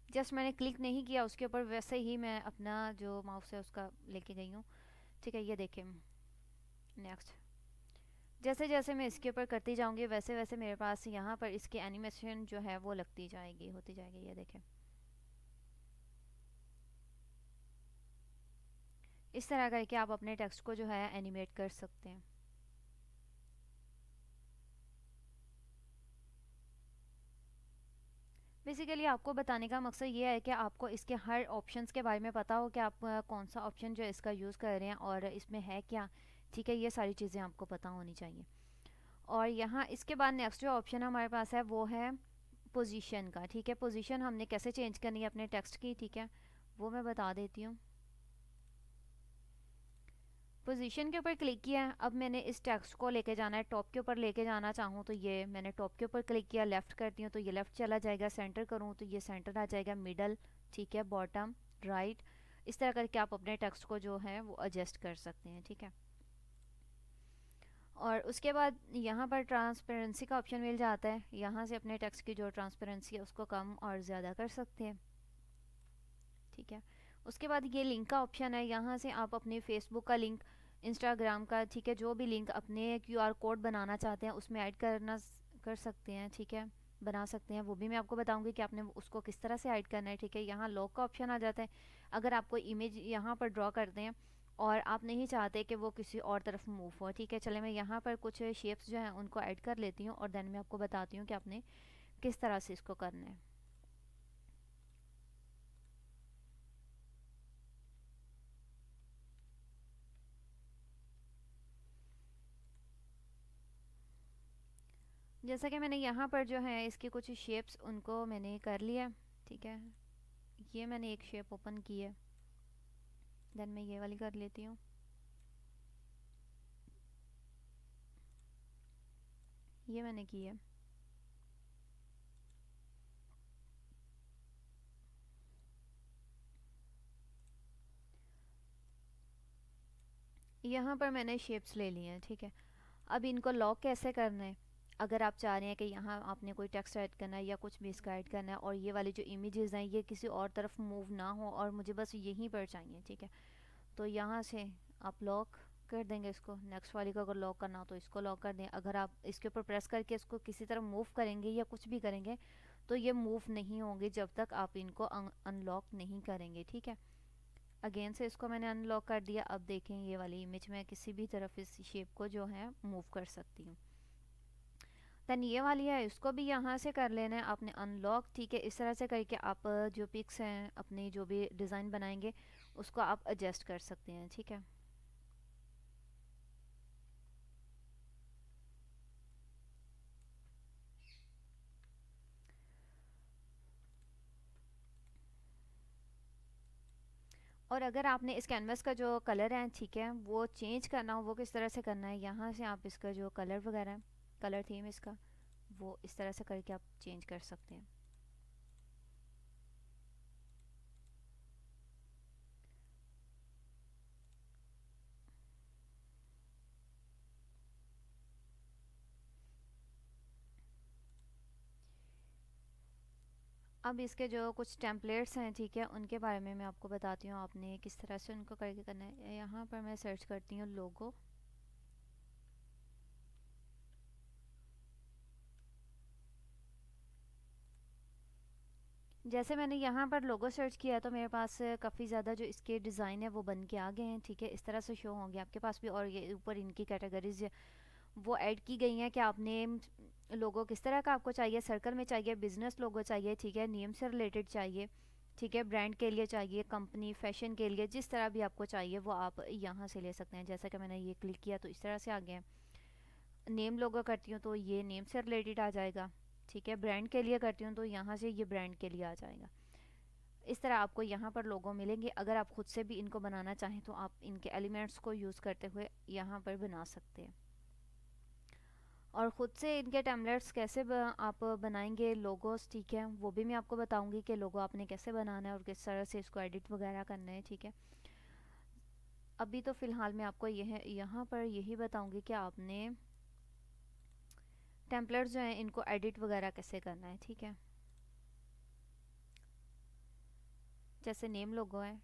जस्ट मैंने क्लिक नहीं किया उसके ऊपर, वैसे ही मैं अपना जो माउस है उसका लेके गई हूँ, ठीक है। ये देखें, नेक्स्ट जैसे जैसे मैं इसके ऊपर करती जाऊँगी वैसे वैसे मेरे पास यहाँ पर इसकी एनिमेशन जो है वो लगती जाएगी, होती जाएगी। ये देखें, इस तरह करके आप अपने टेक्स्ट को जो है एनिमेट कर सकते हैं। बेसिकली आपको बताने का मकसद ये है कि आपको इसके हर ऑप्शंस के बारे में पता हो कि आप कौन सा ऑप्शन जो है इसका यूज़ कर रहे हैं और इसमें है क्या, ठीक है। ये सारी चीज़ें आपको पता होनी चाहिए। और यहाँ इसके बाद नेक्स्ट जो ऑप्शन हमारे पास है वो है पोजीशन का, ठीक है। पोजीशन हमने कैसे चेंज करनी है अपने टेक्स्ट की, ठीक है, वो मैं बता देती हूँ। पोजीशन के ऊपर क्लिक किया है। अब मैंने इस टेक्स्ट को लेके जाना है, टॉप के ऊपर लेके जाना चाहूँ तो ये मैंने टॉप के ऊपर क्लिक किया, लेफ़्ट करती हूँ तो ये लेफ़्ट चला जाएगा, सेंटर करूँ तो ये सेंटर आ जाएगा, मिडल, ठीक है, बॉटम, राइट। इस तरह करके आप अपने टेक्स्ट को जो है वो एडजस्ट कर सकते हैं, ठीक है। और उसके बाद यहाँ पर ट्रांसपेरेंसी का ऑप्शन मिल जाता है। यहाँ से अपने टेक्स्ट की जो ट्रांसपेरेंसी है उसको कम और ज़्यादा कर सकते हैं, ठीक है। उसके बाद ये लिंक का ऑप्शन है। यहाँ से आप अपने फेसबुक का लिंक, इंस्टाग्राम का, ठीक है, जो भी लिंक अपने क्यूआर कोड बनाना चाहते हैं उसमें ऐड कर सकते हैं, ठीक है, बना सकते हैं। वो भी मैं आपको बताऊंगी कि आपने उसको किस तरह से ऐड करना है, ठीक है। यहाँ लॉक का ऑप्शन आ जाता है। अगर आप कोई इमेज यहाँ पर ड्रॉ करते हैं और आप नहीं चाहते कि वो किसी और तरफ मूव हो, ठीक है, चले मैं यहाँ पर कुछ शेप्स जो हैं उनको ऐड कर लेती हूँ और देन मैं आपको बताती हूँ कि आपने किस तरह से इसको करना है। जैसा कि मैंने यहाँ पर जो है इसके कुछ शेप्स उनको मैंने कर लिया, ठीक है। ये मैंने एक शेप ओपन की है, देन मैं ये वाली कर लेती हूँ। ये मैंने की है। यहाँ पर मैंने शेप्स ले लिए हैं, ठीक है। अब इनको लॉक कैसे करना है, अगर आप चाह रहे हैं कि यहाँ आपने कोई टेक्स्ट ऐड करना है या कुछ भी इसका ऐड करना है और ये वाली जो इमेजेस हैं ये किसी और तरफ मूव ना हो और मुझे बस यहीं पर चाहिए, ठीक है, तो यहाँ से आप लॉक कर देंगे इसको। नेक्स्ट वाली को अगर लॉक करना हो तो इसको लॉक कर दें। अगर आप इसके ऊपर प्रेस करके इसको किसी तरह मूव करेंगे या कुछ भी करेंगे तो ये मूव नहीं होंगे जब तक आप इनको अनलॉक नहीं करेंगे, ठीक है। अगेन से इसको मैंने अनलॉक कर दिया। अब देखें ये वाली इमेज में किसी भी तरफ इस शेप को जो है मूव कर सकती हूँ। देन ये वाली है, इसको भी यहाँ से कर लेना है आपने अनलॉक, ठीक है। इस तरह से करके आप जो पिक्स हैं अपनी जो भी डिज़ाइन बनाएंगे उसको आप एडजस्ट कर सकते हैं, ठीक है। और अगर आपने इस कैनवस का जो कलर है, ठीक है, वो चेंज करना हो, वो किस तरह से करना है, यहाँ से आप इसका जो कलर वगैरह है, कलर थीम इसका, वो इस तरह से करके आप चेंज कर सकते हैं। अब इसके जो कुछ टेम्पलेट्स हैं, ठीक है, उनके बारे में मैं आपको बताती हूँ आपने किस तरह से उनको करके करना है। यहाँ पर मैं सर्च करती हूँ लोगो। जैसे मैंने यहाँ पर लोगो सर्च किया तो मेरे पास काफ़ी ज़्यादा जो इसके डिज़ाइन है वो बन के आ गए हैं, ठीक है। इस तरह से शो होंगे आपके पास भी। और ये ऊपर इनकी कैटेगरीज वो ऐड की गई हैं कि आपने लोगो किस तरह का आपको चाहिए, सर्कल में चाहिए, बिजनेस लोगो चाहिए, ठीक है, नेम से रिलेटेड चाहिए, ठीक है, ब्रांड के लिए चाहिए, कंपनी फैशन के लिए, जिस तरह भी आपको चाहिए वो आप यहाँ से ले सकते हैं। जैसा कि मैंने ये क्लिक किया तो इस तरह से आ गया। नेम लोगो करती हूँ तो ये नेम से रिलेटेड आ जाएगा, ठीक है। ब्रांड के लिए करती हूँ तो यहाँ से ये ब्रांड के लिए आ जाएगा। इस तरह आपको यहाँ पर लोगो मिलेंगे। अगर आप खुद से भी इनको बनाना चाहें तो आप इनके एलिमेंट्स को यूज़ करते हुए यहाँ पर बना सकते हैं। और ख़ुद से इनके टेम्पलेट्स कैसे आप बनाएंगे लोगोस, ठीक है, वो भी मैं आपको बताऊंगी कि लोगो आपने कैसे बनाना है और किस तरह से इसको एडिट वगैरह करना है, ठीक है। अभी तो फ़िलहाल मैं आपको यहाँ पर यही बताऊंगी कि आपने टेम्पलेट्स जो हैं इनको एडिट वगैरह कैसे करना है, ठीक है। जैसे नेम लोगो है,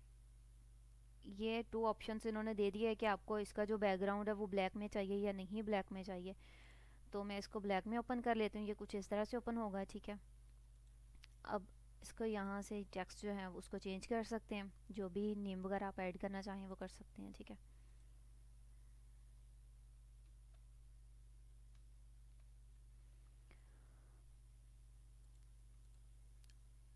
ये 2 ऑप्शंस इन्होंने दे दिए है कि आपको इसका जो बैकग्राउंड है वो ब्लैक में चाहिए या नहीं ब्लैक में चाहिए। तो मैं इसको ब्लैक में ओपन कर लेती हूँ। ये कुछ इस तरह से ओपन होगा, ठीक है। अब इसको यहाँ से टेक्स्ट जो है उसको चेंज कर सकते हैं, जो भी नेम वगैरह आप ऐड करना चाहें वो कर सकते हैं, ठीक है।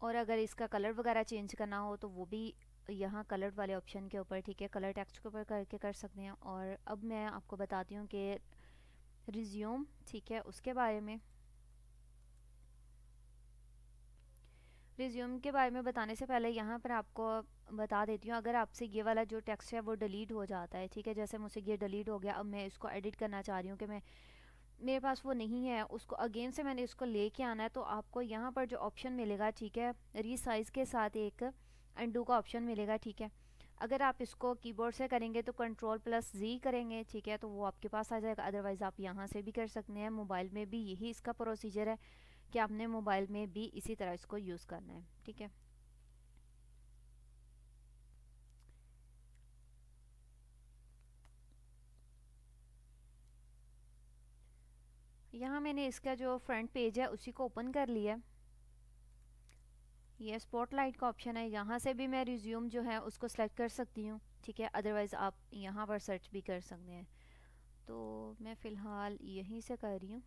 और अगर इसका कलर वगैरह चेंज करना हो तो वो भी यहाँ कलर वाले ऑप्शन के ऊपर, ठीक है, कलर टेक्स्ट के ऊपर करके कर सकते हैं। और अब मैं आपको बताती हूँ कि रिज्यूम, ठीक है, उसके बारे में। रिज्यूम के बारे में बताने से पहले यहाँ पर आपको बता देती हूँ, अगर आपसे ये वाला जो टेक्स्ट है वो डिलीट हो जाता है, ठीक है, जैसे मुझसे ये डिलीट हो गया, अब मैं इसको एडिट करना चाह रही हूँ कि मैं मेरे पास वो नहीं है, उसको अगेन से मैंने इसको लेके आना है, तो आपको यहाँ पर जो ऑप्शन मिलेगा, ठीक है, रीसाइज के साथ एक अंडू का ऑप्शन मिलेगा, ठीक है। अगर आप इसको कीबोर्ड से करेंगे तो कंट्रोल+Z करेंगे, ठीक है, तो वो आपके पास आ जाएगा। अदरवाइज़ आप यहाँ से भी कर सकते हैं। मोबाइल में भी यही इसका प्रोसीजर है कि आपने मोबाइल में भी इसी तरह इसको यूज़ करना है, ठीक है। यहाँ मैंने इसका जो फ्रंट पेज है उसी को ओपन कर लिया। ये स्पॉटलाइट का ऑप्शन है, यहाँ से भी मैं रिज्यूम जो है उसको सेलेक्ट कर सकती हूँ, ठीक है। अदरवाइज़ आप यहाँ पर सर्च भी कर सकते हैं। तो मैं फ़िलहाल यहीं से कर रही हूँ।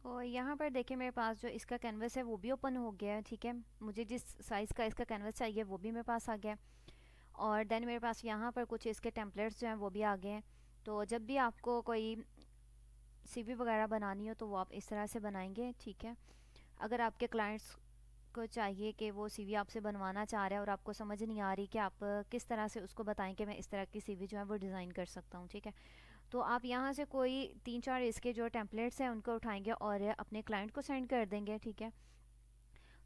तो यहाँ पर देखिए मेरे पास जो इसका कैनवस है वो भी ओपन हो गया है, ठीक है। मुझे जिस साइज़ का इसका कैनवस चाहिए वो भी मेरे पास आ गया। और देन मेरे पास यहाँ पर कुछ इसके टेम्पलेट्स जो हैं वो भी आ गए हैं। तो जब भी आपको कोई सीवी वगैरह बनानी हो तो वो आप इस तरह से बनाएंगे, ठीक है। अगर आपके क्लाइंट्स को चाहिए कि वो सीवी आपसे बनवाना चाह रहा है और आपको समझ नहीं आ रही कि आप किस तरह से उसको बताएं कि मैं इस तरह की सीवी जो है वो डिज़ाइन कर सकता हूँ, ठीक है, तो आप यहाँ से कोई 3-4 इसके जो टेम्पलेट्स हैं उनको उठाएंगे और अपने क्लाइंट को सेंड कर देंगे, ठीक है।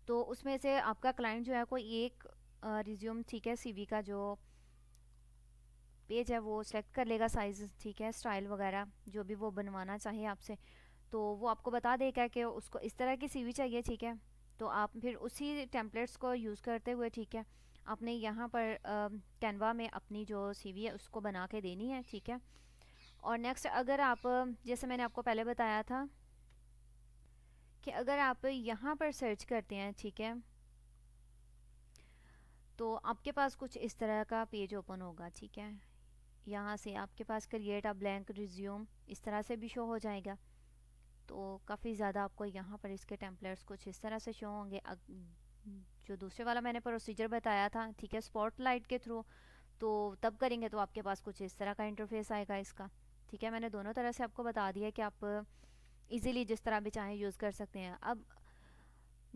तो उसमें से आपका क्लाइंट जो है कोई एक रिज्यूम, ठीक है, सीवी का जो पेज है वो सिलेक्ट कर लेगा साइज़, ठीक है, स्टाइल वगैरह जो भी वो बनवाना चाहे आपसे, तो वो आपको बता देगा कि उसको इस तरह की सीवी चाहिए, ठीक है। तो आप फिर उसी टेम्पलेट्स को यूज़ करते हुए, ठीक है, आपने यहाँ पर कैनवा में अपनी जो सीवी है उसको बना के देनी है, ठीक है। और नेक्स्ट अगर आप जैसे मैंने आपको पहले बताया था कि अगर आप यहाँ पर सर्च करते हैं, ठीक है, तो आपके पास कुछ इस तरह का पेज ओपन होगा, ठीक है। यहाँ से आपके पास क्रिएट अ ब्लैंक रिज्यूम इस तरह से भी शो हो जाएगा। तो काफ़ी ज़्यादा आपको यहाँ पर इसके टेम्पलेट्स कुछ इस तरह से शो होंगे। जो दूसरे वाला मैंने प्रोसीजर बताया था, ठीक है, स्पॉटलाइट के थ्रू, तो तब करेंगे तो आपके पास कुछ इस तरह का इंटरफेस आएगा इसका, ठीक है। मैंने दोनों तरह से आपको बता दिया कि आप इजीली जिस तरह भी चाहें यूज़ कर सकते हैं। अब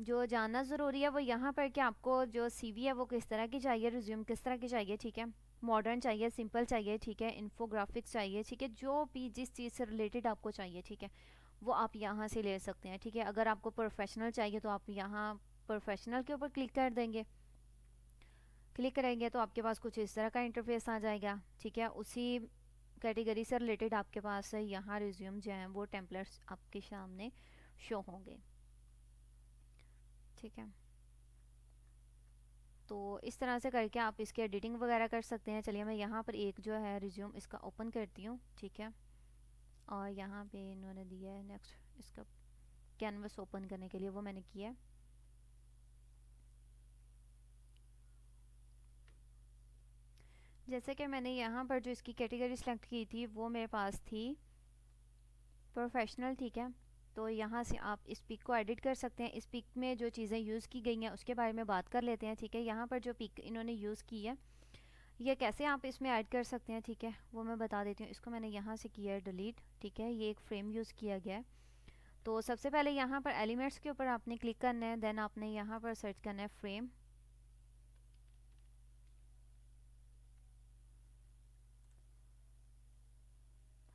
जो जानना ज़रूरी है वो यहाँ पर कि आपको जो सीवी है वो किस तरह की चाहिए, रिज्यूम किस तरह की चाहिए, ठीक है। मॉडर्न चाहिए, सिंपल चाहिए, ठीक है, इन्फोग्राफिक्स चाहिए, ठीक है, जो भी जिस चीज़ से रिलेटेड आपको चाहिए, ठीक है, वो आप यहाँ से ले सकते हैं, ठीक है। अगर आपको प्रोफेशनल चाहिए तो आप यहाँ प्रोफेशनल के ऊपर क्लिक कर देंगे। क्लिक करेंगे तो आपके पास कुछ इस तरह का इंटरफेस आ जाएगा, ठीक है। उसी कैटेगरी से रिलेटेड आपके पास यहाँ रिज्यूम जो हैं वो टेम्पलेट्स आपके सामने शो होंगे, ठीक है। तो इस तरह से करके आप इसकी एडिटिंग वगैरह कर सकते हैं। चलिए मैं यहाँ पर एक जो है रिज्यूम इसका ओपन करती हूँ, ठीक है। और यहाँ पे इन्होंने दिया है नेक्स्ट, इसका कैनवस ओपन करने के लिए वो मैंने किया है। जैसे कि मैंने यहाँ पर जो इसकी कैटेगरी सेलेक्ट की थी वो मेरे पास थी प्रोफेशनल, ठीक है। तो यहाँ से आप इस पिक को एडिट कर सकते हैं। इस पिक में जो चीज़ें यूज़ की गई हैं उसके बारे में बात कर लेते हैं, ठीक है। यहाँ पर जो पिक इन्होंने यूज़ की है ये कैसे आप इसमें ऐड कर सकते हैं, ठीक है, वो मैं बता देती हूँ। इसको मैंने यहाँ से किया है डिलीट, ठीक है। ये एक फ्रेम यूज़ किया गया है। तो सबसे पहले यहाँ पर एलिमेंट्स के ऊपर आपने क्लिक करना है, देन आपने यहाँ पर सर्च करना है फ्रेम।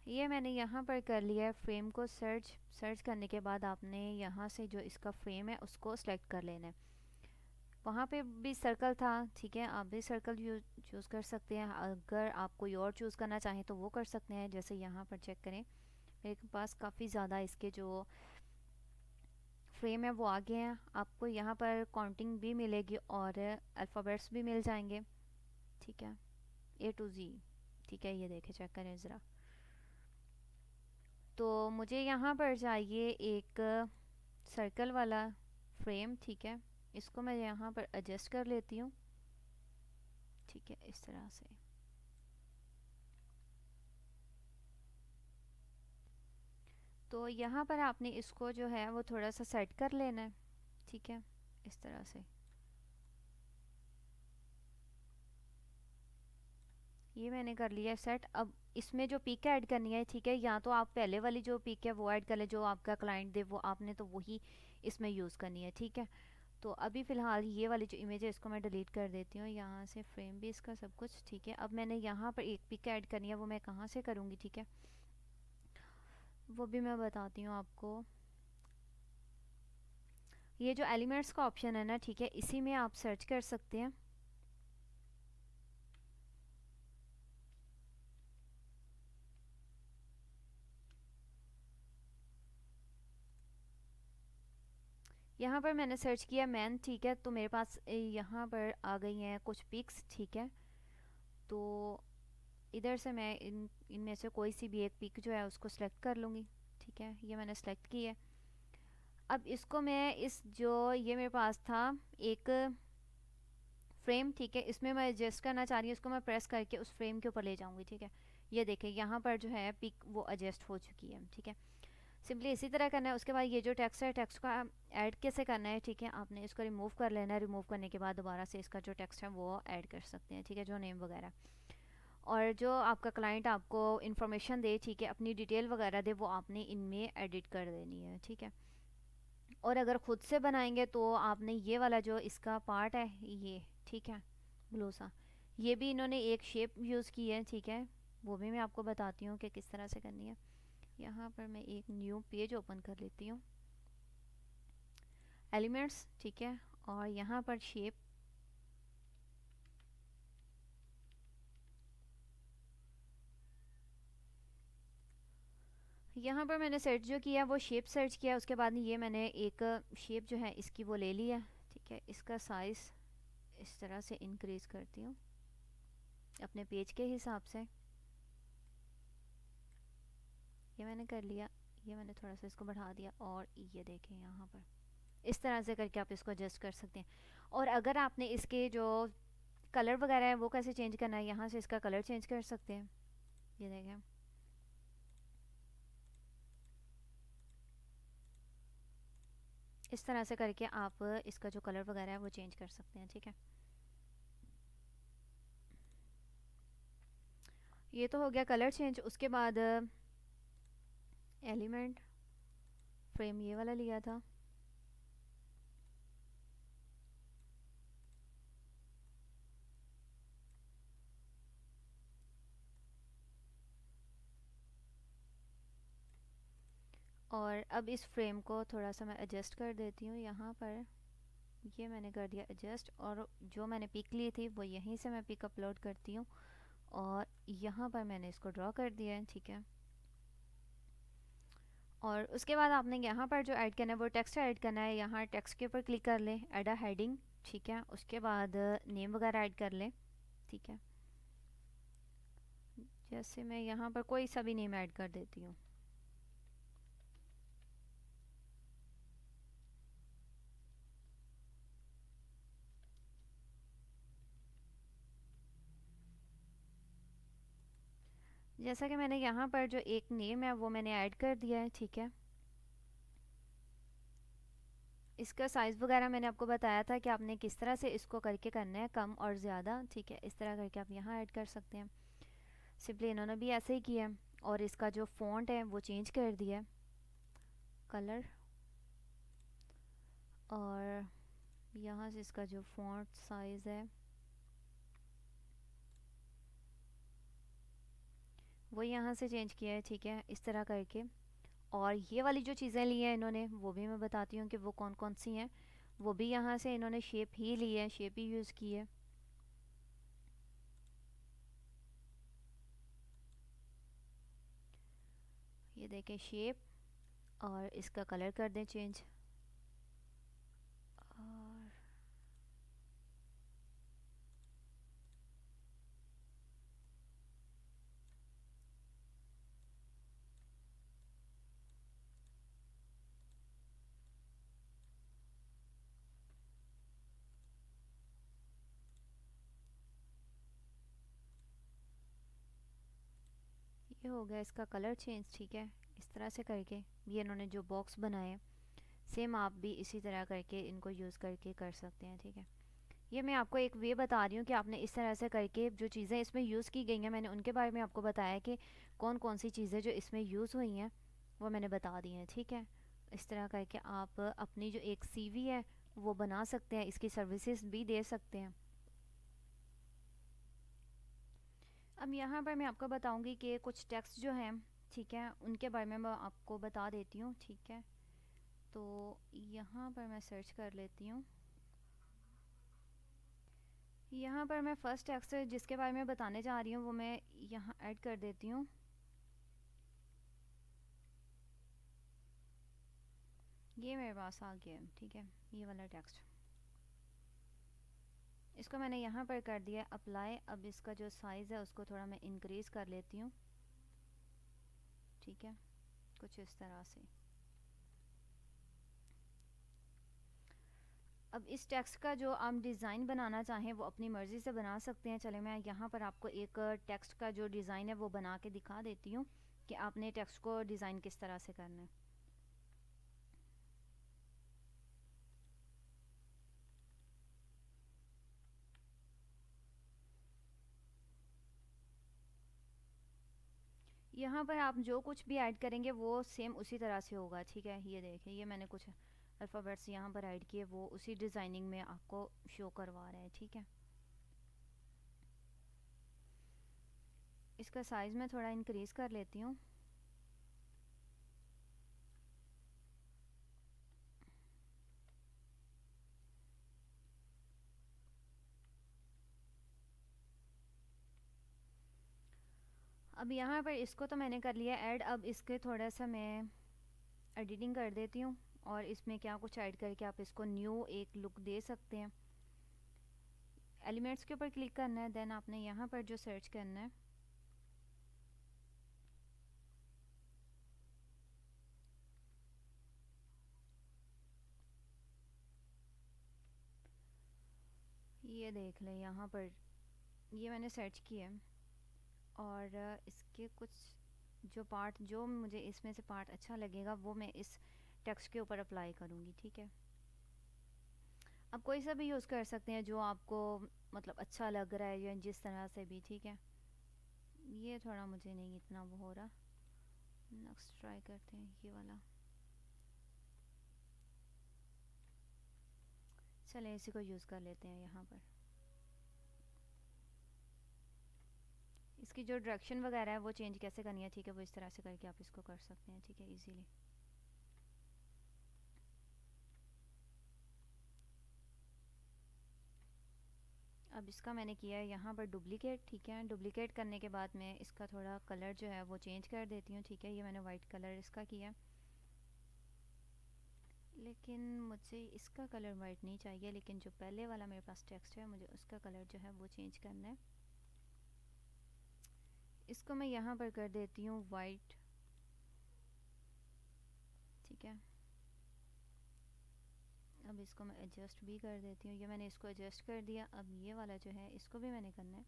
ये मैंने यहाँ पर कर लिया है फ्रेम को सर्च करने के बाद आपने यहाँ से जो इसका फ्रेम है उसको सेलेक्ट कर लेना है। वहाँ पे भी सर्कल था, ठीक है, आप भी सर्कल चूज़ कर सकते हैं। अगर आप कोई और चूज़ करना चाहें तो वो कर सकते हैं। जैसे यहाँ पर चेक करें, मेरे पास काफ़ी ज़्यादा इसके जो फ्रेम है वो आगे हैं। आपको यहाँ पर काउंटिंग भी मिलेगी और अल्फ़ाबेट्स भी मिल जाएंगे, ठीक है, A to Z, ठीक है। ये देखें, चेक करें ज़रा। तो मुझे यहाँ पर चाहिए एक सर्कल वाला फ्रेम, ठीक है। इसको मैं यहाँ पर एडजस्ट कर लेती हूँ, ठीक है, इस तरह से। तो यहाँ पर आपने इसको जो है वो थोड़ा सा सेट कर लेना है, ठीक है, इस तरह से। ये मैंने कर लिया सेट। अब इसमें जो पिक ऐड करनी है, ठीक है, या तो आप पहले वाली जो पिक है वो ऐड कर ले जो आपका क्लाइंट दे, वो आपने तो वही इसमें यूज़ करनी है, ठीक है। तो अभी फ़िलहाल ये वाली जो इमेज है इसको मैं डिलीट कर देती हूँ यहाँ से, फ्रेम भी इसका सब कुछ, ठीक है। अब मैंने यहाँ पर एक पिक ऐड करनी है, वो मैं कहाँ से करूँगी, ठीक है, वो भी मैं बताती हूँ आपको। ये जो एलिमेंट्स का ऑप्शन है ना, ठीक है, इसी में आप सर्च कर सकते हैं। यहाँ पर मैंने सर्च किया मैन, ठीक है, तो मेरे पास यहाँ पर आ गई हैं कुछ पिक्स, ठीक है। तो इधर से मैं इनमें से कोई सी भी एक पिक जो है उसको सिलेक्ट कर लूँगी, ठीक है। ये मैंने सेलेक्ट की है। अब इसको मैं इस जो ये मेरे पास था एक फ्रेम, ठीक है, इसमें मैं एडजस्ट करना चाह रही हूँ। इसको मैं प्रेस करके उस फ्रेम के ऊपर ले जाऊँगी, ठीक है। ये देखें यहाँ पर जो है पिक वो एडजस्ट हो चुकी है, ठीक है। सिंपली इसी तरह करना है। उसके बाद ये जो टेक्स्ट है, टेक्स्ट को ऐड कैसे करना है, ठीक है, आपने इसको रिमूव कर लेना है। रिमूव करने के बाद दोबारा से इसका जो टेक्स्ट है वो ऐड कर सकते हैं, ठीक है, जो नेम वगैरह। और जो आपका क्लाइंट आपको इन्फॉर्मेशन दे, ठीक है, अपनी डिटेल वगैरह दे, वो आपने इनमें एडिट कर देनी है, ठीक है। और अगर ख़ुद से बनाएंगे तो आपने ये वाला जो इसका पार्ट है ये, ठीक है, ब्लू सा, ये भी इन्होंने एक शेप यूज़ की है, ठीक है, वो भी मैं आपको बताती हूँ कि किस तरह से करनी है। यहाँ पर मैं एक न्यू पेज ओपन कर लेती हूँ, एलिमेंट्स, ठीक है, और यहाँ पर शेप, यहाँ पर मैंने सर्च जो किया वो शेप सर्च किया, उसके बाद ये मैंने एक शेप जो है इसकी वो ले लिया। ठीक है, इसका साइज़ इस तरह से इंक्रीज़ करती हूँ अपने पेज के हिसाब से। ये मैंने कर लिया, ये मैंने थोड़ा सा इसको बढ़ा दिया, और ये देखें यहाँ पर इस तरह से करके आप इसको एडजस्ट कर सकते हैं। और अगर आपने इसके जो कलर वगैरह है वो कैसे चेंज करना है, यहाँ से इसका कलर चेंज कर सकते हैं। ये देखें, इस तरह से करके आप इसका जो कलर वगैरह है वो चेंज कर सकते हैं। ठीक है, ये तो हो गया कलर चेंज। उसके बाद एलिमेंट फ्रेम ये वाला लिया था, और अब इस फ्रेम को थोड़ा सा मैं एडजस्ट कर देती हूँ यहाँ पर। ये मैंने कर दिया एडजस्ट, और जो मैंने पिक ली थी वो यहीं से मैं पिक अपलोड करती हूँ, और यहाँ पर मैंने इसको ड्रॉ कर दिया है। ठीक है, और उसके बाद आपने यहाँ पर जो ऐड करना है वो टेक्स्ट ऐड करना है। यहाँ टेक्स्ट के ऊपर क्लिक कर लें, ऐड अ हेडिंग। ठीक है, उसके बाद नेम वगैरह ऐड कर लें। ठीक है, जैसे मैं यहाँ पर कोई सा भी नेम ऐड कर देती हूँ। जैसा कि मैंने यहाँ पर जो एक नेम है वो मैंने ऐड कर दिया है। ठीक है, इसका साइज़ वगैरह मैंने आपको बताया था कि आपने किस तरह से इसको करके करना है, कम और ज़्यादा। ठीक है, इस तरह करके आप यहाँ ऐड कर सकते हैं। सिंपली इन्होंने भी ऐसे ही किया है, और इसका जो फ़ॉन्ट है वो चेंज कर दिया है, कलर, और यहाँ से इसका जो फ़ॉन्ट साइज़ है वो यहाँ से चेंज किया है। ठीक है, इस तरह करके। और ये वाली जो चीज़ें ली हैं इन्होंने वो भी मैं बताती हूँ कि वो कौन कौन सी हैं। वो भी यहाँ से इन्होंने शेप ही ली है, शेप ही यूज़ की है। ये देखें शेप, और इसका कलर कर दें चेंज, और ये हो गया इसका कलर चेंज। ठीक है, इस तरह से करके ये इन्होंने जो बॉक्स बनाए हैं सेम आप भी इसी तरह करके इनको यूज़ करके कर सकते हैं। ठीक है, ये मैं आपको एक वे बता रही हूँ कि आपने इस तरह से करके जो चीज़ें इसमें यूज़ की गई हैं मैंने उनके बारे में आपको बताया कि कौन कौन सी चीज़ें जो इसमें यूज़ हुई हैं वो मैंने बता दी हैं। ठीक है, इस तरह करके आप अपनी जो एक सीवी है वो बना सकते हैं, इसकी सर्विसेज भी दे सकते हैं। अब यहाँ पर मैं आपको बताऊँगी कि कुछ टेक्स्ट जो हैं, ठीक है, उनके बारे में मैं आपको बता देती हूँ। ठीक है, तो यहाँ पर मैं सर्च कर लेती हूँ। यहाँ पर मैं फ़र्स्ट टेक्स्ट जिसके बारे में बताने जा रही हूँ वो मैं यहाँ ऐड कर देती हूँ। ये मेरे पास आ गया है। ठीक है, ये वाला टेक्स्ट, इसको मैंने यहाँ पर कर दिया अप्लाई। अब इसका जो साइज़ है उसको थोड़ा मैं इंक्रीज़ कर लेती हूँ। ठीक है, कुछ इस तरह से। अब इस टेक्स्ट का जो आप डिज़ाइन बनाना चाहें वो अपनी मर्ज़ी से बना सकते हैं। चले मैं यहाँ पर आपको एक टेक्स्ट का जो डिज़ाइन है वो बना के दिखा देती हूँ कि आपने टेक्स्ट को डिज़ाइन किस तरह से करना है। यहाँ पर आप जो कुछ भी ऐड करेंगे वो सेम उसी तरह से होगा। ठीक है, ये देखें, ये मैंने कुछ अल्फ़ाबेट्स यहाँ पर ऐड किए, वो उसी डिज़ाइनिंग में आपको शो करवा रहे हैं। ठीक है, इसका साइज़ मैं थोड़ा इंक्रीज़ कर लेती हूँ। अब यहाँ पर इसको तो मैंने कर लिया ऐड। अब इसके थोड़ा सा मैं एडिटिंग कर देती हूँ और इसमें क्या कुछ ऐड करके आप इसको न्यू एक लुक दे सकते हैं। एलिमेंट्स के ऊपर क्लिक करना है, देन आपने यहाँ पर जो सर्च करना है ये देख लें, यहाँ पर ये मैंने सर्च किया है और इसके कुछ जो पार्ट जो मुझे इसमें से पार्ट अच्छा लगेगा वो मैं इस टेक्स्ट के ऊपर अप्लाई करूँगी। ठीक है, आप कोई सा भी यूज़ कर सकते हैं जो आपको मतलब अच्छा लग रहा है या जिस तरह से भी। ठीक है, ये थोड़ा मुझे नहीं इतना वो हो रहा। नेक्स्ट ट्राई करते हैं ये वाला। चलें इसी को यूज़ कर लेते हैं यहाँ पर। इसकी जो डायरेक्शन वगैरह है वो चेंज कैसे करनी है, ठीक है, वो इस तरह से करके आप इसको कर सकते हैं। ठीक है, इजीली। अब इसका मैंने किया है यहाँ पर डुप्लिकेट। ठीक है, डुप्लिकेट करने के बाद मैं इसका थोड़ा कलर जो है वो चेंज कर देती हूँ। ठीक है, ये मैंने वाइट कलर इसका किया, लेकिन मुझे इसका कलर वाइट नहीं चाहिए, लेकिन जो पहले वाला मेरे पास टेक्स्ट है मुझे उसका कलर जो है वो चेंज करना है। इसको मैं यहाँ पर कर देती हूँ वाइट। ठीक है, अब इसको मैं एडजस्ट भी कर देती हूँ। ये मैंने इसको एडजस्ट कर दिया। अब ये वाला जो है इसको भी मैंने करना है।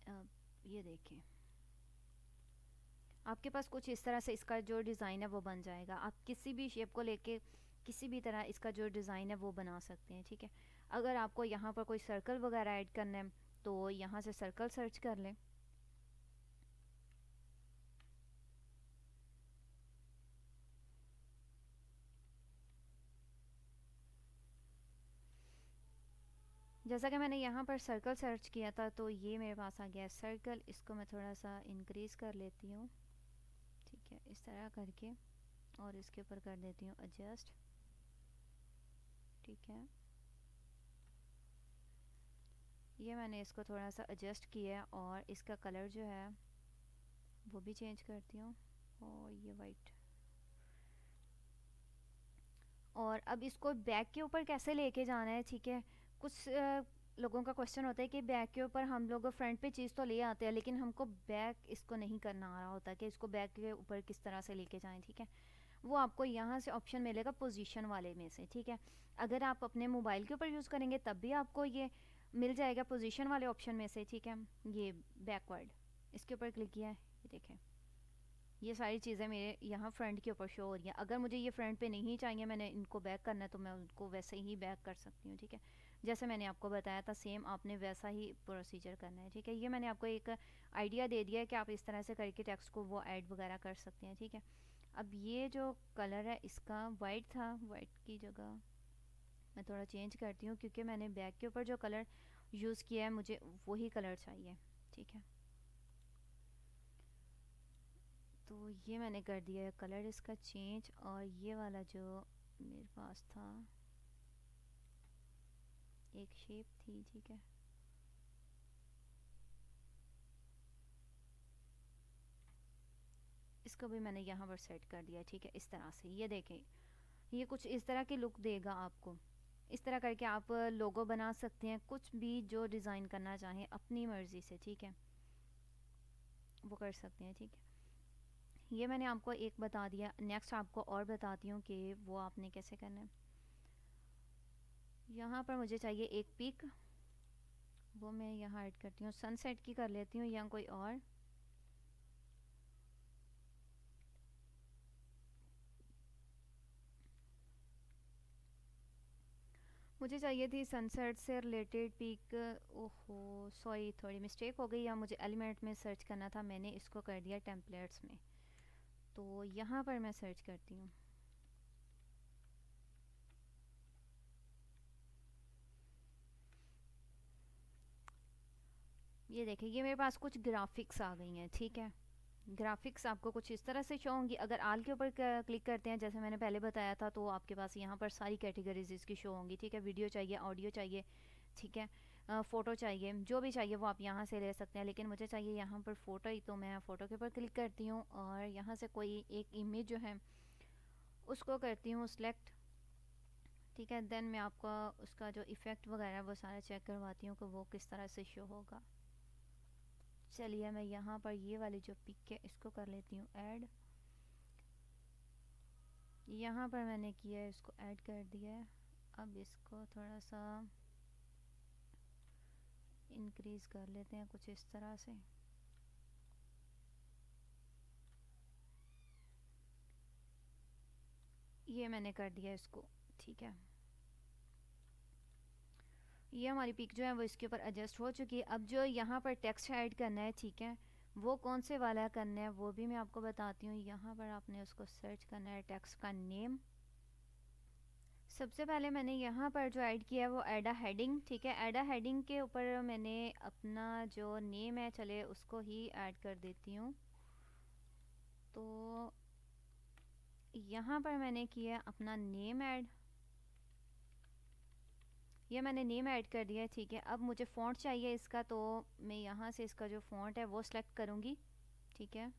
अब ये देखें, आपके पास कुछ इस तरह से इसका जो डिज़ाइन है वो बन जाएगा। आप किसी भी शेप को लेके किसी भी तरह इसका जो डिज़ाइन है वो बना सकते हैं। ठीक है, अगर आपको यहाँ पर कोई सर्कल वगैरह ऐड करना है तो यहाँ से सर्कल सर्च कर लें। जैसा कि मैंने यहाँ पर सर्कल सर्च किया था तो ये मेरे पास आ गया सर्कल। इसको मैं थोड़ा सा इंक्रीज़ कर लेती हूँ। ठीक है, इस तरह करके, और इसके ऊपर कर देती हूँ एडजस्ट। ठीक है, ये मैंने इसको थोड़ा सा एडजस्ट किया और इसका कलर जो है वो भी चेंज करती हूँ। और ये वाइट। और अब इसको बैक के ऊपर कैसे लेके जाना है। ठीक है, कुछ लोगों का क्वेश्चन होता है कि बैक के ऊपर हम लोग फ्रंट पे चीज़ तो ले आते हैं, लेकिन हमको बैक इसको नहीं करना आ रहा होता कि इसको बैक के ऊपर किस तरह से लेके जाएं। ठीक है, वो आपको यहाँ से ऑप्शन मिलेगा पोजीशन वाले में से। ठीक है, अगर आप अपने मोबाइल के ऊपर यूज़ करेंगे तब भी आपको ये मिल जाएगा पोजीशन वाले ऑप्शन में से। ठीक है, ये बैकवर्ड, इसके ऊपर क्लिक किया है, ये देखें ये सारी चीज़ें मेरे यहाँ फ्रंट के ऊपर शो हो रही हैं। अगर मुझे ये फ्रंट पे नहीं चाहिए, मैंने इनको बैक करना है, तो मैं उनको वैसे ही बैक कर सकती हूँ। ठीक है, जैसे मैंने आपको बताया था सेम आपने वैसा ही प्रोसीजर करना है। ठीक है, ये मैंने आपको एक आइडिया दे दिया है कि आप इस तरह से करके टेक्स्ट को वो ऐड वगैरह कर सकते हैं। ठीक है, अब ये जो कलर है इसका वाइट था, वाइट की जगह मैं थोड़ा चेंज करती हूँ क्योंकि मैंने बैक के ऊपर जो कलर यूज़ किया है मुझे वही कलर चाहिए। ठीक है, तो ये मैंने कर दिया है कलर इसका चेंज। और ये वाला जो मेरे पास था एक शेप थी। ठीक है, इसको भी मैंने यहाँ पर सेट कर दिया। ठीक है, इस तरह से ये देखें, ये कुछ इस तरह की लुक देगा आपको। इस तरह करके आप लोगो बना सकते हैं, कुछ भी जो डिज़ाइन करना चाहें अपनी मर्ज़ी से। ठीक है, वो कर सकते हैं। ठीक है, ये मैंने आपको एक बता दिया। नेक्स्ट आपको और बताती हूँ कि वो आपने कैसे करना है। यहाँ पर मुझे चाहिए एक पिक, वो मैं यहाँ ऐड करती हूँ, सनसेट की कर लेती हूँ या कोई और। मुझे चाहिए थी सनसेट से रिलेटेड पिक। ओहो सॉरी, थोड़ी मिस्टेक हो गई, या मुझे एलिमेंट में सर्च करना था, मैंने इसको कर दिया टेम्पलेट्स में। तो यहाँ पर मैं सर्च करती हूँ। ये देखिए, ये मेरे पास कुछ ग्राफिक्स आ गई हैं। ठीक है, ग्राफिक्स आपको कुछ इस तरह से शो होंगी। अगर आल के ऊपर क्लिक करते हैं जैसे मैंने पहले बताया था, तो आपके पास यहाँ पर सारी कैटेगरीज इसकी शो होंगी। ठीक है, वीडियो चाहिए, ऑडियो चाहिए, ठीक है, फ़ोटो चाहिए, जो भी चाहिए वो आप यहाँ से ले सकते हैं, लेकिन मुझे चाहिए यहाँ पर फ़ोटो ही, तो मैं फ़ोटो के ऊपर क्लिक करती हूँ और यहाँ से कोई एक इमेज जो है उसको करती हूँ सिलेक्ट। ठीक है, देन मैं आपको उसका जो इफ़ेक्ट वगैरह वो सारा चेक करवाती हूँ कि वो किस तरह से शो होगा। चलिए मैं यहाँ पर ये वाली जो पिक है इसको कर लेती हूँ ऐड। यहाँ पर मैंने किया है, इसको ऐड कर दिया है। अब इसको थोड़ा सा इंक्रीज़ कर लेते हैं कुछ इस तरह से। ये मैंने कर दिया इसको। ठीक है, ये हमारी पिक जो है वो इसके ऊपर एडजस्ट हो चुकी है। अब जो यहाँ पर टेक्स्ट ऐड करना है, ठीक है, वो कौन से वाला करना है वो भी मैं आपको बताती हूँ। यहाँ पर आपने उसको सर्च करना है टेक्स्ट का नेम। सबसे पहले मैंने यहाँ पर जो ऐड किया है वो ऐड अ हेडिंग। ठीक है, ऐड अ हेडिंग के ऊपर मैंने अपना जो नेम है चले उसको ही ऐड कर देती हूँ। तो यहाँ पर मैंने किया अपना नेम ऐड, ये मैंने नेम ऐड कर दिया है। ठीक है, अब मुझे फ़ॉन्ट चाहिए इसका, तो मैं यहाँ से इसका जो फ़ॉन्ट है वो सिलेक्ट करूँगी। ठीक है,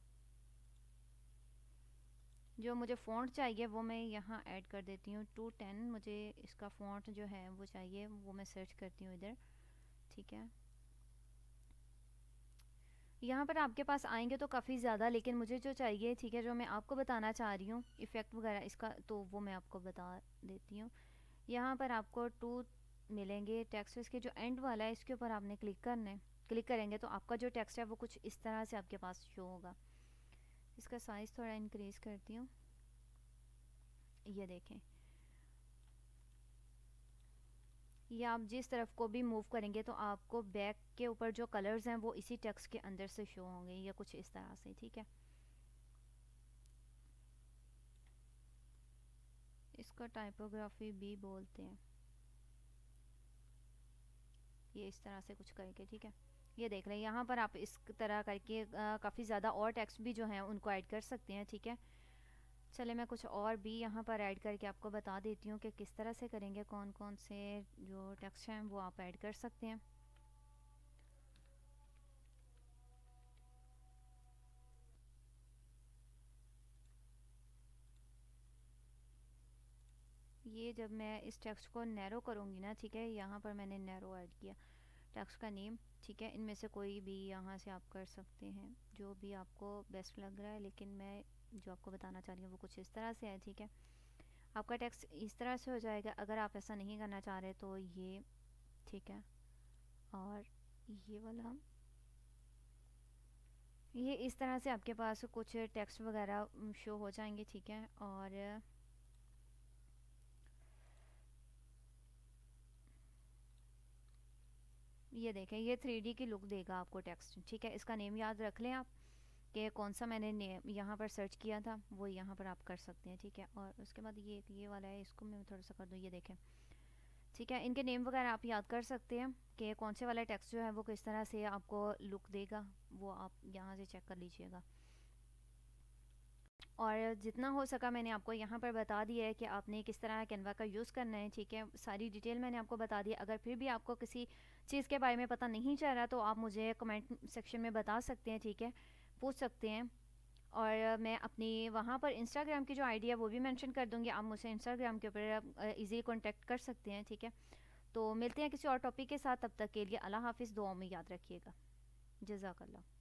जो मुझे फ़ॉन्ट चाहिए वो मैं यहाँ ऐड कर देती हूँ 210। मुझे इसका फ़ॉन्ट जो है वो चाहिए, वो मैं सर्च करती हूँ इधर। ठीक है, यहाँ पर आपके पास आएंगे तो काफ़ी ज़्यादा, लेकिन मुझे जो चाहिए, ठीक है, जो मैं आपको बताना चाह रही हूँ इफ़ेक्ट वगैरह इसका, तो वो मैं आपको बता देती हूँ। यहाँ पर आपको 2 मिलेंगे टेक्स्ट, इसके जो एंड वाला है इसके ऊपर आपने क्लिक करना है। क्लिक करेंगे तो आपका जो टेक्स्ट है वो कुछ इस तरह से आपके पास शो होगा। इसका साइज़ थोड़ा इंक्रीज़ करती हूँ, ये देखें। ये आप जिस तरफ को भी मूव करेंगे तो आपको बैक के ऊपर जो कलर्स हैं वो इसी टेक्स्ट के अंदर से शो होंगे, या कुछ इस तरह से। ठीक है, इसको टाइपोग्राफी भी बोलते हैं। ये इस तरह से कुछ करके, ठीक है, ये देख लें। यहाँ पर आप इस तरह करके काफ़ी ज़्यादा और टेक्स्ट भी जो हैं उनको ऐड कर सकते हैं। ठीक है, चले मैं कुछ और भी यहाँ पर ऐड करके आपको बता देती हूँ कि किस तरह से करेंगे, कौन कौन से जो टेक्स्ट हैं वो आप ऐड कर सकते हैं। ये जब मैं इस टेक्स्ट को नैरो करूँगी ना, ठीक है, यहाँ पर मैंने नैरो ऐड किया टेक्स्ट का नेम। ठीक है, इनमें से कोई भी यहाँ से आप कर सकते हैं जो भी आपको बेस्ट लग रहा है, लेकिन मैं जो आपको बताना चाह रही हूँ वो कुछ इस तरह से है। ठीक है, आपका टेक्स्ट इस तरह से हो जाएगा। अगर आप ऐसा नहीं करना चाह रहे तो ये, ठीक है, और ये वाला, ये इस तरह से आपके पास कुछ टेक्स्ट वगैरह शो हो जाएंगे। ठीक है, और ये देखें, ये 3D की लुक देगा आपको टेक्स्ट। ठीक है, इसका नेम याद रख लें आप कि कौन सा मैंने नेम यहाँ पर सर्च किया था, वो यहाँ पर आप कर सकते हैं। ठीक है, और उसके बाद ये वाला है, इसको मैं थोड़ा सा कर दूँ, ये देखें। ठीक है, इनके नेम वगैरह आप याद कर सकते हैं कि कौन से वाला टेक्स्ट जो है वो किस तरह से आपको लुक देगा, वो आप यहाँ से चेक कर लीजिएगा। और जितना हो सका मैंने आपको यहाँ पर बता दिया है कि आपने किस तरह कैनवा का यूज़ करना है। ठीक है, सारी डिटेल मैंने आपको बता दी। अगर फिर भी आपको किसी चीज़ के बारे में पता नहीं चल रहा तो आप मुझे कमेंट सेक्शन में बता सकते हैं। ठीक है, पूछ सकते हैं। और मैं अपनी वहाँ पर इंस्टाग्राम की जो आईडी है वो भी मेंशन कर दूँगी, आप मुझसे इंस्टाग्राम के ऊपर ईज़िली कॉन्टैक्ट कर सकते हैं। ठीक है, तो मिलते हैं किसी और टॉपिक के साथ, तब तक के लिए अल्लाह हाफ़िज़, दुआ में याद रखिएगा। जज़ाकल्लाह।